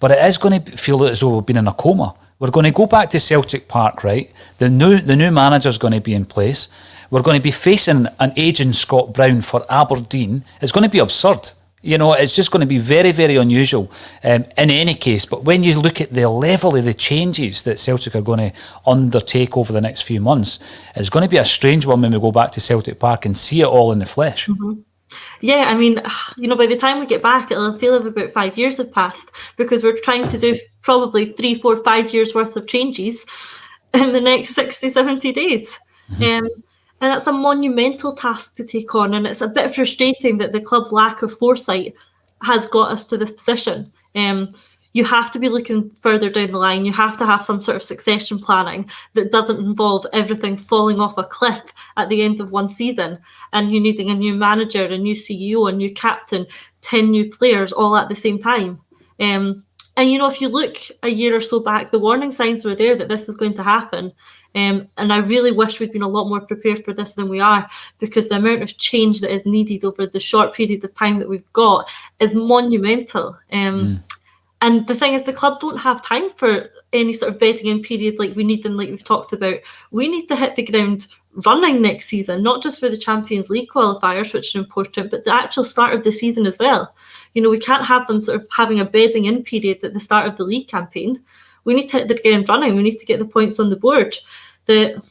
But it is going to feel as though we've been in a coma. We're going to go back to Celtic Park, right? The new manager's going to be in place. We're going to be facing an aging Scott Brown for Aberdeen. It's going to be absurd. It's just going to be very, very unusual in any case. But when you look at the level of the changes that Celtic are going to undertake over the next few months, it's going to be a strange one when we go back to Celtic Park and see it all in the flesh. Yeah, I mean, by the time we get back, it'll feel like about 5 years have passed, because we're trying to do probably 3, 4, 5 years worth of changes in the next 60, 70 days. And that's a monumental task to take on. And it's a bit frustrating that the club's lack of foresight has got us to this position. You have to be looking further down the line. You have to have some sort of succession planning that doesn't involve everything falling off a cliff at the end of one season, and you needing a new manager, a new CEO, a new captain, 10 new players all at the same time. And if you look a year or so back, the warning signs were there that this was going to happen. And I really wish we'd been a lot more prepared for this than we are, because the amount of change that is needed over the short period of time that we've got is monumental. And the thing is, the club don't have time for any sort of bedding in period like we need, and like we've talked about. We need to hit the ground running next season, not just for the Champions League qualifiers, which are important, but the actual start of the season as well. We can't have them sort of having a bedding in period at the start of the league campaign. We need to hit the ground running. We need to get the points on the board. The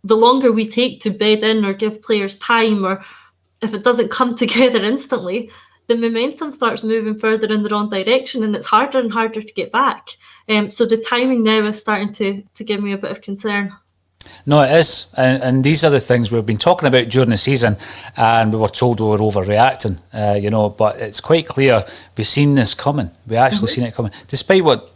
longer we take to bed in or give players time, or if it doesn't come together instantly, the momentum starts moving further in the wrong direction, and it's harder and harder to get back. So the timing now is starting to give me a bit of concern. No, it is. And these are the things we've been talking about during the season, and we were told we were overreacting, but it's quite clear we've seen this coming. We actually seen it coming. Despite what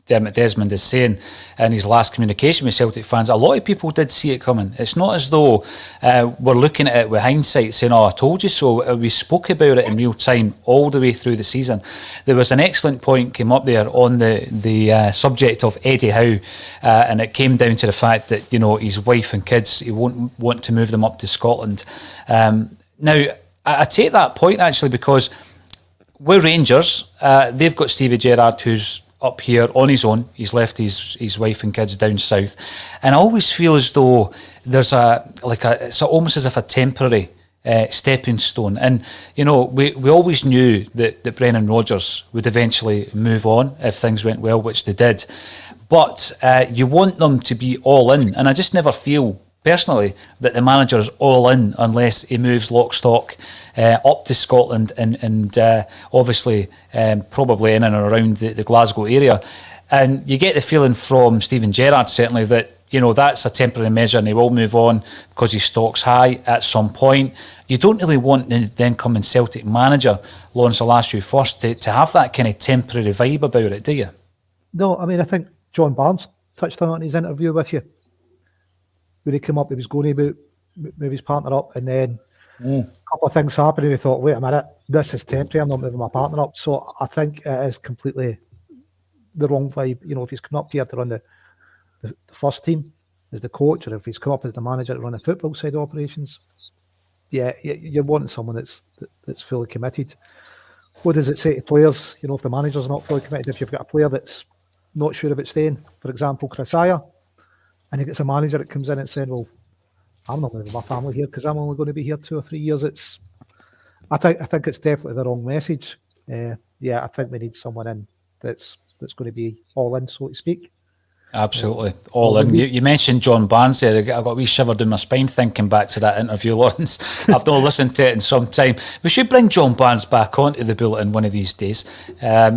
Dermot Desmond is saying in his last communication with Celtic fans, a lot of people did see it coming. It's not as though we're looking at it with hindsight saying, I told you so. We spoke about it in real time all the way through the season. There was an excellent point came up there on the subject of Eddie Howe, and it came down to the fact that, his wife and kids, he won't want to move them up to Scotland. Now, I take that point actually, because we're Rangers. They've got Stevie Gerrard, who's up here on his own. He's left his wife and kids down south, and I always feel as though there's it's almost as if a temporary stepping stone. And we always knew that Brendan Rodgers would eventually move on if things went well, which they did. But you want them to be all in, and I just never feel personally that the manager's all in unless he moves lock, stock up to Scotland and obviously probably in and around the Glasgow area. And you get the feeling from Steven Gerrard certainly that that's a temporary measure and he will move on because his stock's high at some point. You don't really want the then coming Celtic manager, Lawrence, I'll ask you first, to have that kind of temporary vibe about it, do you? No, I mean, I think John Barnes touched on it in his interview with you. When he came up, he was going to move his partner up, and then a couple of things happened, and he thought, wait a minute, this is temporary, I'm not moving my partner up. So I think it is completely the wrong vibe. If he's come up here to run the first team as the coach, or if he's come up as the manager to run the football side of operations, you're wanting someone that's fully committed. What does it say to players? If the manager's not fully committed, if you've got a player that's not sure about staying, for example, Chris Ayer, and he gets a manager that comes in and says, well, I'm not moving my family here because I'm only going to be here 2 or 3 years. I think it's definitely the wrong message. I think we need someone in that's going to be all in, so to speak. Absolutely. All in. You mentioned John Barnes there. I got a wee shiver down my spine thinking back to that interview, Lawrence. I've not listened to it in some time. We should bring John Barnes back onto the Bulletin one of these days.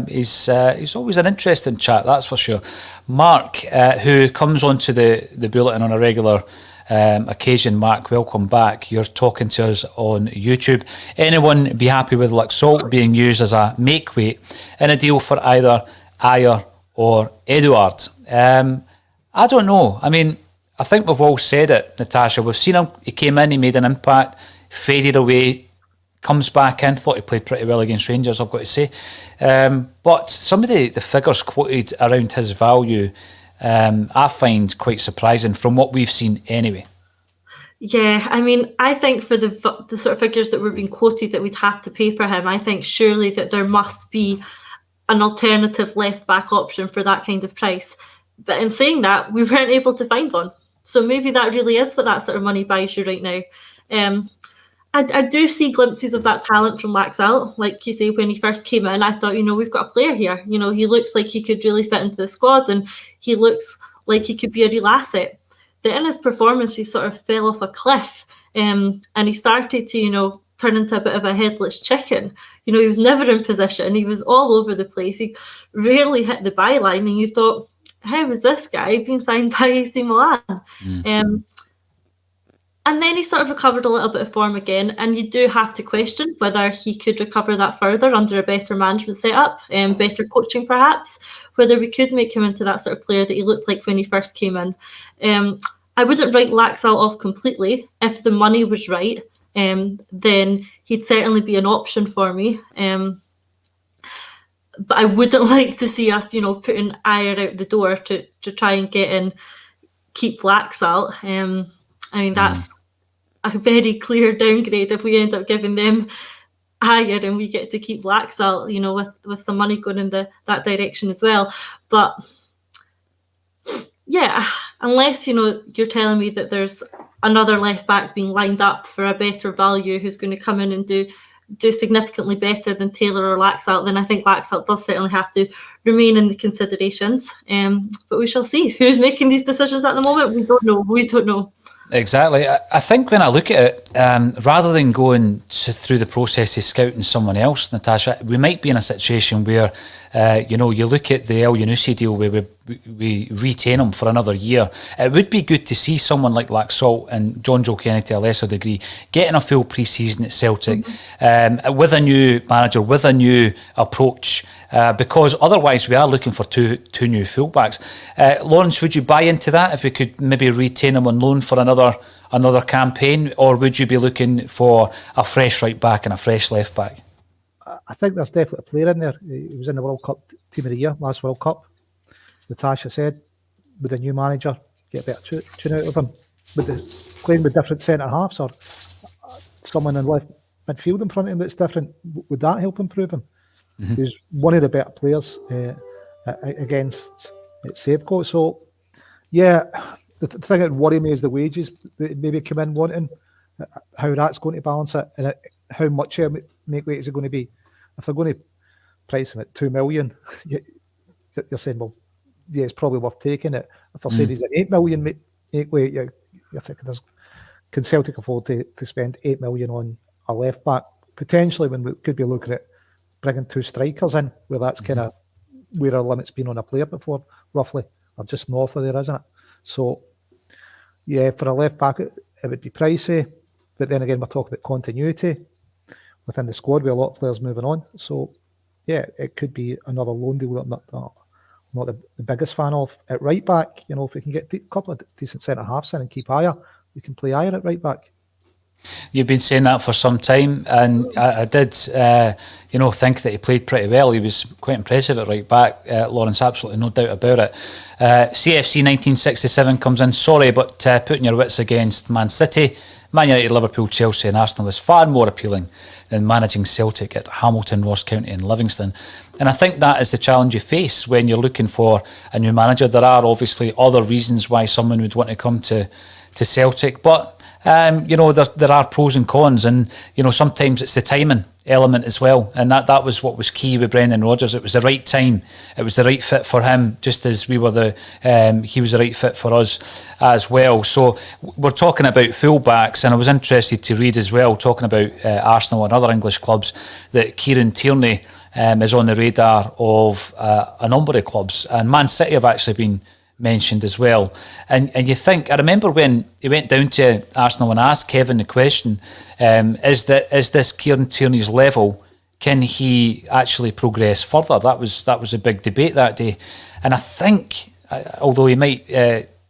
He's always an interesting chat, that's for sure. Mark, who comes onto the Bulletin on a regular occasion. Mark, welcome back. You're talking to us on YouTube. Anyone be happy with Laxalt being used as a make weight in a deal for either Ayer or Eduard? I don't know. I mean, I think we've all said it, Natasha. We've seen him. He came in, he made an impact, faded away, comes back in. Thought he played pretty well against Rangers, I've got to say. But some of the figures quoted around his value, I find quite surprising from what we've seen anyway. Yeah, I mean, I think for the sort of figures that were being quoted that we'd have to pay for him, I think surely that there must be an alternative left-back option for that kind of price. But in saying that, we weren't able to find one. So maybe that really is what that sort of money buys you right now. I do see glimpses of that talent from Laxalt. Like you say, when he first came in, I thought, we've got a player here. He looks like he could really fit into the squad, and he looks like he could be a real asset. Then in his performance, he sort of fell off a cliff, and he started to, turn into a bit of a headless chicken. He was never in position. He was all over the place. He rarely hit the byline, and you thought, how was this guy being signed by AC Milan? And then he sort of recovered a little bit of form again, and you do have to question whether he could recover that further under a better management setup, better coaching perhaps, whether we could make him into that sort of player that he looked like when he first came in. I wouldn't write Laxalt off completely. If the money was right, then he'd certainly be an option for me. But I wouldn't like to see us, putting Ayer out the door to try and keep Laxalt. I mean, that's a very clear downgrade if we end up giving them Ayer and we get to keep Laxalt, with some money going in that direction as well. But yeah, unless, you're telling me that there's another left back being lined up for a better value who's going to come in and do significantly better than Taylor or Laxalt, then I think Laxalt does certainly have to remain in the considerations. But we shall see. Who's making these decisions at the moment? We don't know. Exactly. I think when I look at it, rather than going through the process of scouting someone else, Natasha, we might be in a situation where, you look at the El Yunusi deal where we retain him for another year. It would be good to see someone like Laxalt and John Joe Kenny to a lesser degree getting a full pre-season at Celtic, with a new manager, with a new approach, because otherwise we are looking for two new fullbacks. Lawrence, would you buy into that if we could maybe retain him on loan for another campaign, or would you be looking for a fresh right back and a fresh left back? I think there's definitely a player in there. He was in the World Cup Team of the Year, last World Cup. As Natasha said, with a new manager, get a better tune out of him. Playing with different centre-halves or someone in left midfield in front of him that's different, would that help improve him? He's one of the better players against Safeco. So, yeah, the thing that worries me is the wages that maybe come in wanting, how that's going to balance it, and how much make weight is it going to be. If they're going to price him at 2 million, you're saying, well, yeah, it's probably worth taking it. If they're saying he's an 8 million make weight, you're thinking, can Celtic afford to spend 8 million on a left back? Potentially, when we could be looking at bringing 2 strikers in, where that's kind of where our limit's been on a player before, roughly, or just north of there, isn't it? So, yeah, for a left back, it would be pricey. But then again, we're talking about continuity within the squad with a lot of players moving on. So, yeah, it could be another loan deal that I'm not the biggest fan of. At right back, if we can get a couple of decent centre-halves in and keep Ayer, we can play Ayer at right back. You've been saying that for some time, and I did, think that he played pretty well. He was quite impressive at right back, Lawrence, absolutely no doubt about it. CFC 1967 comes in, sorry, but putting your wits against Man City, Man United, Liverpool, Chelsea and Arsenal is far more appealing than managing Celtic at Hamilton, Ross County and Livingston. And I think that is the challenge you face when you're looking for a new manager. There are obviously other reasons why someone would want to come to Celtic, but There are pros and cons, and sometimes it's the timing element as well, and that was what was key with Brendan Rodgers. It was the right time, it was the right fit for him, just as he was the right fit for us as well. So we're talking about fullbacks, and I was interested to read as well, talking about Arsenal and other English clubs, that Kieran Tierney is on the radar of a number of clubs, and Man City have actually been mentioned as well. And you think, I remember when he went down to Arsenal and asked Kevin the question, is this Kieran Tierney's level? Can he actually progress further? That was a big debate that day. And I think, although he might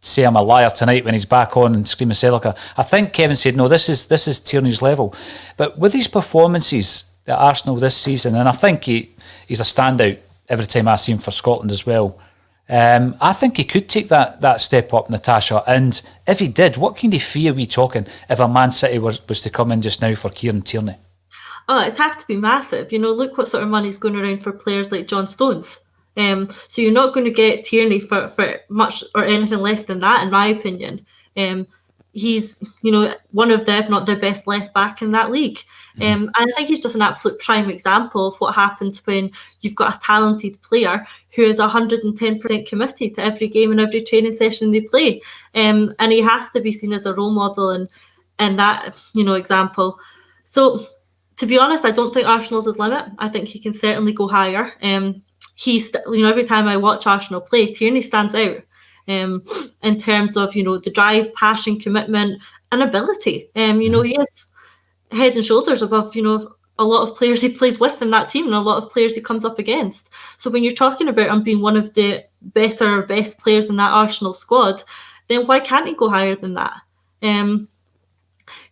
say I'm a liar tonight when he's back on and screaming Celica, I think Kevin said, no, this is Tierney's level. But with his performances at Arsenal this season, and I think he's a standout every time I see him for Scotland as well, I think he could take that step up, Natasha. And if he did, what kind of fee are we talking if a Man City was to come in just now for Kieran Tierney? Oh, it'd have to be massive. Look what sort of money's going around for players like John Stones. So you're not going to get Tierney for much or anything less than that, in my opinion. He's, one of the, if not the best left back in that league. And I think he's just an absolute prime example of what happens when you've got a talented player who is 110% committed to every game and every training session they play. And he has to be seen as a role model and that, example. So, to be honest, I don't think Arsenal's his limit. I think he can certainly go higher. He's, every time I watch Arsenal play, Tierney stands out. In terms of, the drive, passion, commitment and ability. He is head and shoulders above, a lot of players he plays with in that team and a lot of players he comes up against. So when you're talking about him being one of the best players in that Arsenal squad, then why can't he go higher than that?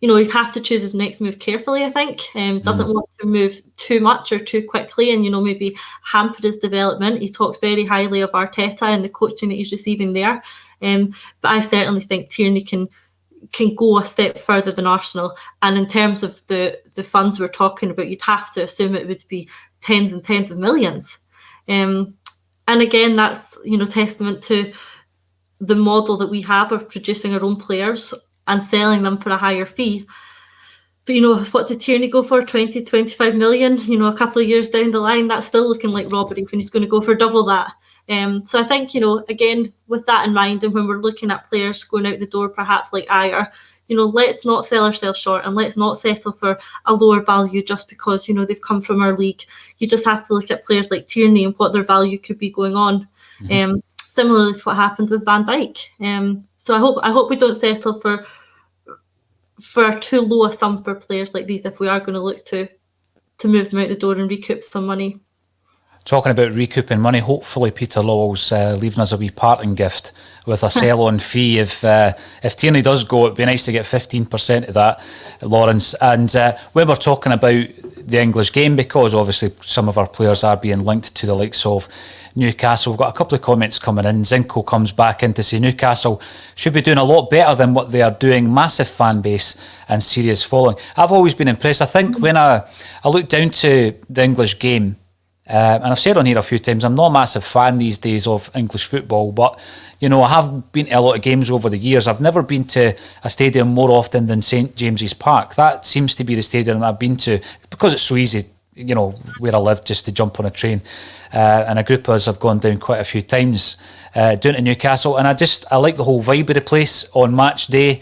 He'd have to choose his next move carefully, I think. Doesn't want to move too much or too quickly and, maybe hamper his development. He talks very highly of Arteta and the coaching that he's receiving there. But I certainly think Tierney can go a step further than Arsenal. And in terms of the funds we're talking about, you'd have to assume it would be tens and tens of millions. And again, that's, testament to the model that we have of producing our own players and selling them for a higher fee. But, what did Tierney go for? 20, 25 million? A couple of years down the line, that's still looking like robbery when he's going to go for double that. So I think, again, with that in mind, and when we're looking at players going out the door, perhaps like Ayer, let's not sell ourselves short and let's not settle for a lower value just because, they've come from our league. You just have to look at players like Tierney and what their value could be going on. Similarly to what happened with Van Dijk. So I hope we don't settle for too low a sum for players like these if we are going to look to move them out the door and recoup some money. Talking about recouping money, hopefully Peter Lawwell's leaving us a wee parting gift with a sell-on fee. If Tierney does go, it'd be nice to get 15% of that, Lawrence. And when we're talking about the English game, because obviously some of our players are being linked to the likes of Newcastle, we've got a couple of comments coming in. Zinco comes back in to say Newcastle should be doing a lot better than what they are doing. Massive fan base and serious following. I've always been impressed. I think when I look down to the English game, and I've said on here a few times, I'm not a massive fan these days of English football, but I have been to a lot of games over the years. I've never been to a stadium more often than St James's Park. That seems to be the stadium I've been to because it's so easy, where I live, just to jump on a train. And a group of us have gone down quite a few times down to Newcastle, and I like the whole vibe of the place on match day.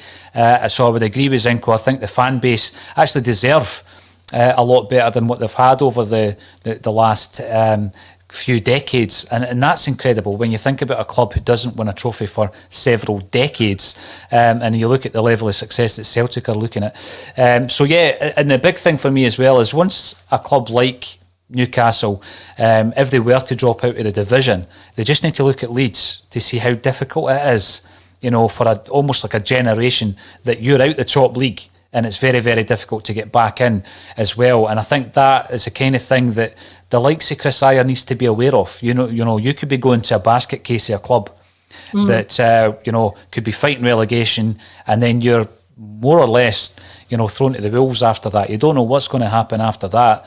So I would agree with Zinco. I think the fan base actually deserve a lot better than what they've had over the last few decades, and that's incredible when you think about a club who doesn't win a trophy for several decades, and you look at the level of success that Celtic are looking at. And the big thing for me as well is once a club like Newcastle, if they were to drop out of the division, they just need to look at Leeds to see how difficult it is, for almost like a generation that you're out the top league. And it's very, very difficult to get back in as well. And I think that is the kind of thing that the likes of Chris Ayer needs to be aware of. You could be going to a basket case of a club that, could be fighting relegation, and then you're more or less, thrown to the wolves after that. You don't know what's going to happen after that.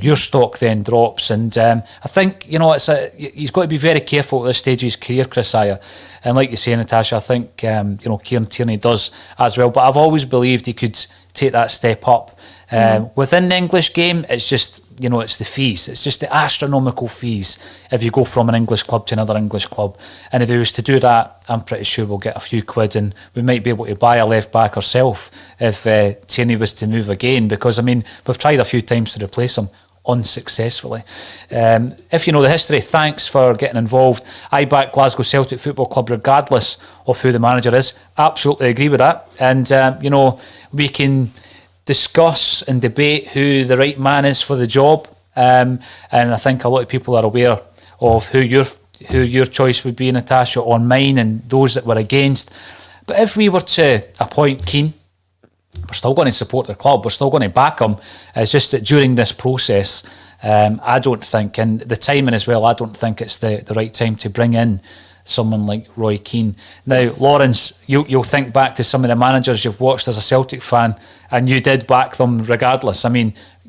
Your stock then drops. And I think, he's got to be very careful at this stage of his career, Chris Ayer. And like you say, Natasha, I think Kieran Tierney does as well. But I've always believed he could take that step up. Within the English game, it's just, it's the fees. It's just the astronomical fees if you go from an English club to another English club. And if he was to do that, I'm pretty sure we'll get a few quid and we might be able to buy a left back ourselves if Tierney was to move again. Because, we've tried a few times to replace him unsuccessfully. If you know the history, thanks for getting involved. I back Glasgow Celtic Football Club regardless of who the manager is. Absolutely agree with that. And, we can discuss and debate who the right man is for the job, and I think a lot of people are aware of who your choice would be, Natasha, or mine, and those that were against. But if we were to appoint Keane, we're still going to support the club, we're still going to back him. It's just that during this process, I don't think, and the timing as well, I don't think it's the right time to bring in someone like Roy Keane. Now, Lawrence, you'll think back to some of the managers you've watched as a Celtic fan, and you did back them regardless.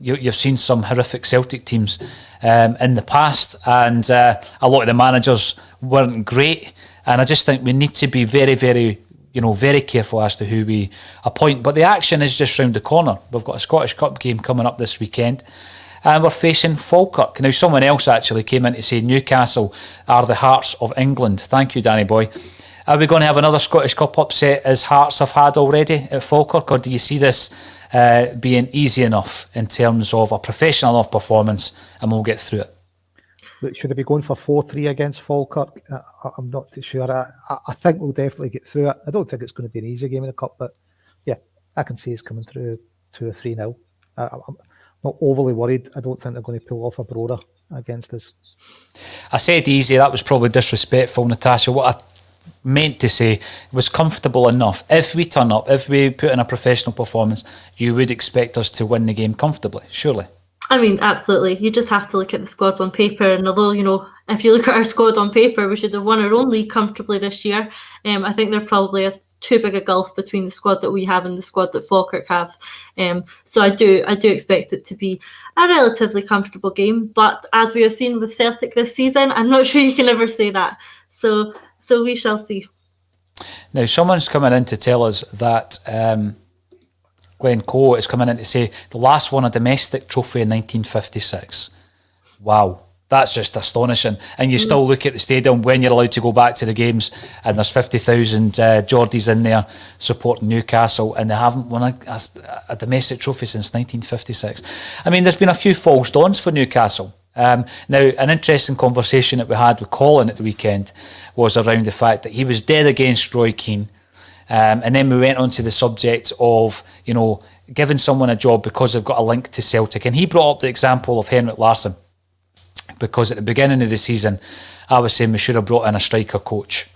You've seen some horrific Celtic teams in the past, and a lot of the managers weren't great. And I just think we need to be very, very, very careful as to who we appoint. But the action is just round the corner. We've got a Scottish Cup game coming up this weekend, and we're facing Falkirk. Now, someone else actually came in to say Newcastle are the Hearts of England. Thank you, Danny boy. Are we going to have another Scottish Cup upset as Hearts have had already at Falkirk, or do you see this being easy enough in terms of a professional enough performance and we'll get through it? Look, should I be going for 4-3 against Falkirk? I'm not too sure. I think we'll definitely get through it. I don't think it's going to be an easy game in the Cup, but yeah, I can see it's coming through 2 or 3-0. I'm not overly worried. I don't think they're going to pull off a broader against us. I said easy. That was probably disrespectful, Natasha. What I meant to say was comfortable enough. If we turn up, if we put in a professional performance, you would expect us to win the game comfortably, surely. Absolutely. You just have to look at the squads on paper. And although, if you look at our squad on paper, we should have won our own league comfortably this year. I think there probably is too big a gulf between the squad that we have and the squad that Falkirk have. So I do expect it to be a relatively comfortable game. But as we have seen with Celtic this season, I'm not sure you can ever say that. So we shall see. Now, someone's coming in to tell us that Glenn Coe is coming in to say the last won a domestic trophy in 1956. Wow. That's just astonishing. And you still look at the stadium when you're allowed to go back to the games, and there's 50,000 Geordies in there supporting Newcastle, and they haven't won a domestic trophy since 1956. There's been a few false dawns for Newcastle. Now, an interesting conversation that we had with Colin at the weekend was around the fact that he was dead against Roy Keane. And then we went on to the subject of, giving someone a job because they've got a link to Celtic. And he brought up the example of Henrik Larsson, because at the beginning of the season, I was saying we should have brought in a striker coach.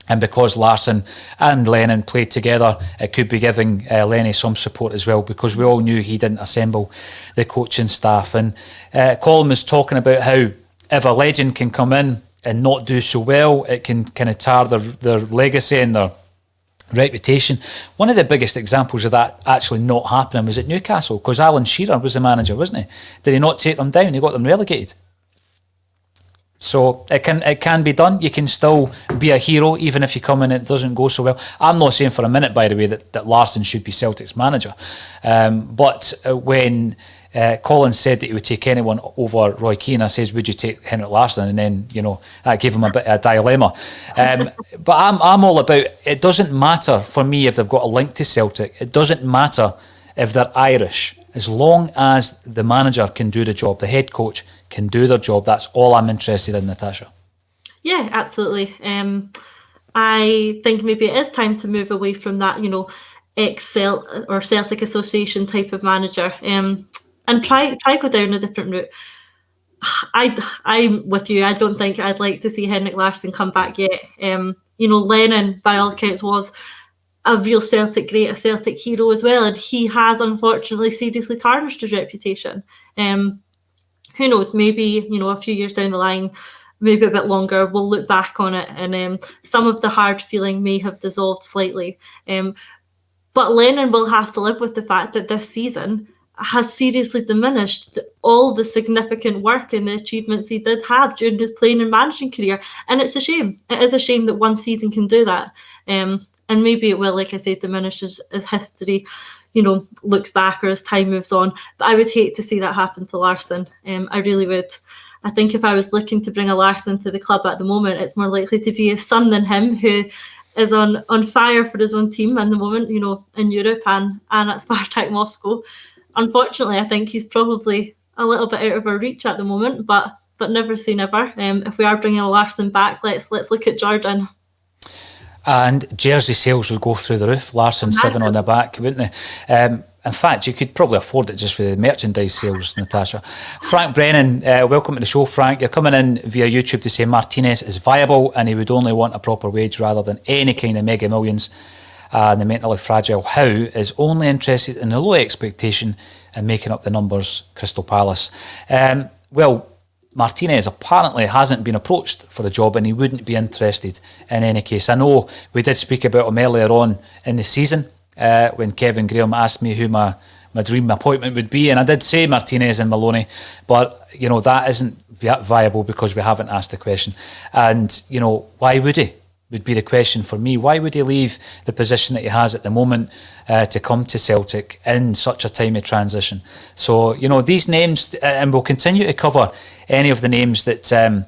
And because Larsson and Lennon played together, it could be giving Lenny some support as well, because we all knew he didn't assemble the coaching staff. And Colin was talking about how if a legend can come in and not do so well, it can kind of tar their legacy and their reputation. One of the biggest examples of that actually not happening was at Newcastle, because Alan Shearer was the manager, wasn't he? Did he not take them down? He got them relegated. So it can be done. You can still be a hero even if you come in and it doesn't go so well. I'm not saying for a minute, by the way, that Larsson should be Celtic's manager. But when Colin said that he would take anyone over Roy Keane, I says, would you take Henrik Larsson? And then, that gave him a bit of a dilemma. But I'm all about, it doesn't matter for me if they've got a link to Celtic. It doesn't matter if they're Irish. As long as the manager can do the job, the head coach can do their job, that's all I'm interested in, Natasha. Yeah, absolutely. I think maybe it is time to move away from that, ex-Celt or Celtic Association type of manager, and try go down a different route. I'm with you. I don't think I'd like to see Henrik Larsson come back yet. Lennon, by all accounts, was a real Celtic great, a Celtic hero as well, and he has unfortunately seriously tarnished his reputation. Who knows, maybe a few years down the line, maybe a bit longer, we'll look back on it and some of the hard feeling may have dissolved slightly, but Lennon will have to live with the fact that this season has seriously diminished all the significant work and the achievements he did have during his playing and managing career. And it's a shame. It is a shame that one season can do that. And maybe it will, like I say, diminish as history, looks back or as time moves on. But I would hate to see that happen to Larsson. I really would. I think if I was looking to bring a Larsson to the club at the moment, it's more likely to be his son than him, who is on fire for his own team at the moment, in Europe and at Spartak Moscow. Unfortunately, I think he's probably a little bit out of our reach at the moment, but never say never. If we are bringing a Larsson back, let's look at Jordan. And jersey sales would go through the roof. Larsson 7 on the back, wouldn't they? In fact, you could probably afford it just with the merchandise sales, Natasha. Frank Brennan, welcome to the show, Frank. You're coming in via YouTube to say Martinez is viable and he would only want a proper wage rather than any kind of mega millions. And the mentally fragile Howe is only interested in the low expectation and making up the numbers, Crystal Palace. Well, Martinez apparently hasn't been approached for the job and he wouldn't be interested in any case. I know we did speak about him earlier on in the season when Kevin Graham asked me who my dream appointment would be, and I did say Martinez and Maloney, but that isn't viable because we haven't asked the question. And why would he? Would be the question for me. Why would he leave the position that he has at the moment to come to Celtic in such a time of transition? So, these names, and we'll continue to cover any of the names that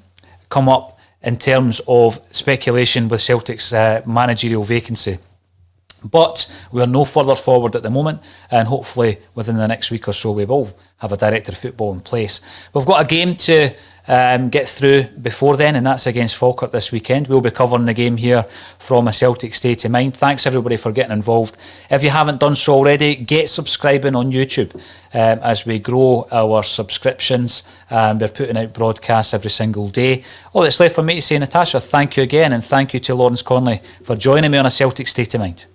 come up in terms of speculation with Celtic's managerial vacancy. But we are no further forward at the moment, and hopefully within the next week or so we will have a director of football in place. We've got a game to get through before then, and that's against Falkirk this weekend. We'll be covering the game here from a Celtic state of mind. Thanks everybody for getting involved. If you haven't done so already, get subscribing on YouTube as we grow our subscriptions. We're putting out broadcasts every single day. All that's left for me to say, Natasha, thank you again, and thank you to Lawrence Conley for joining me on a Celtic state of mind.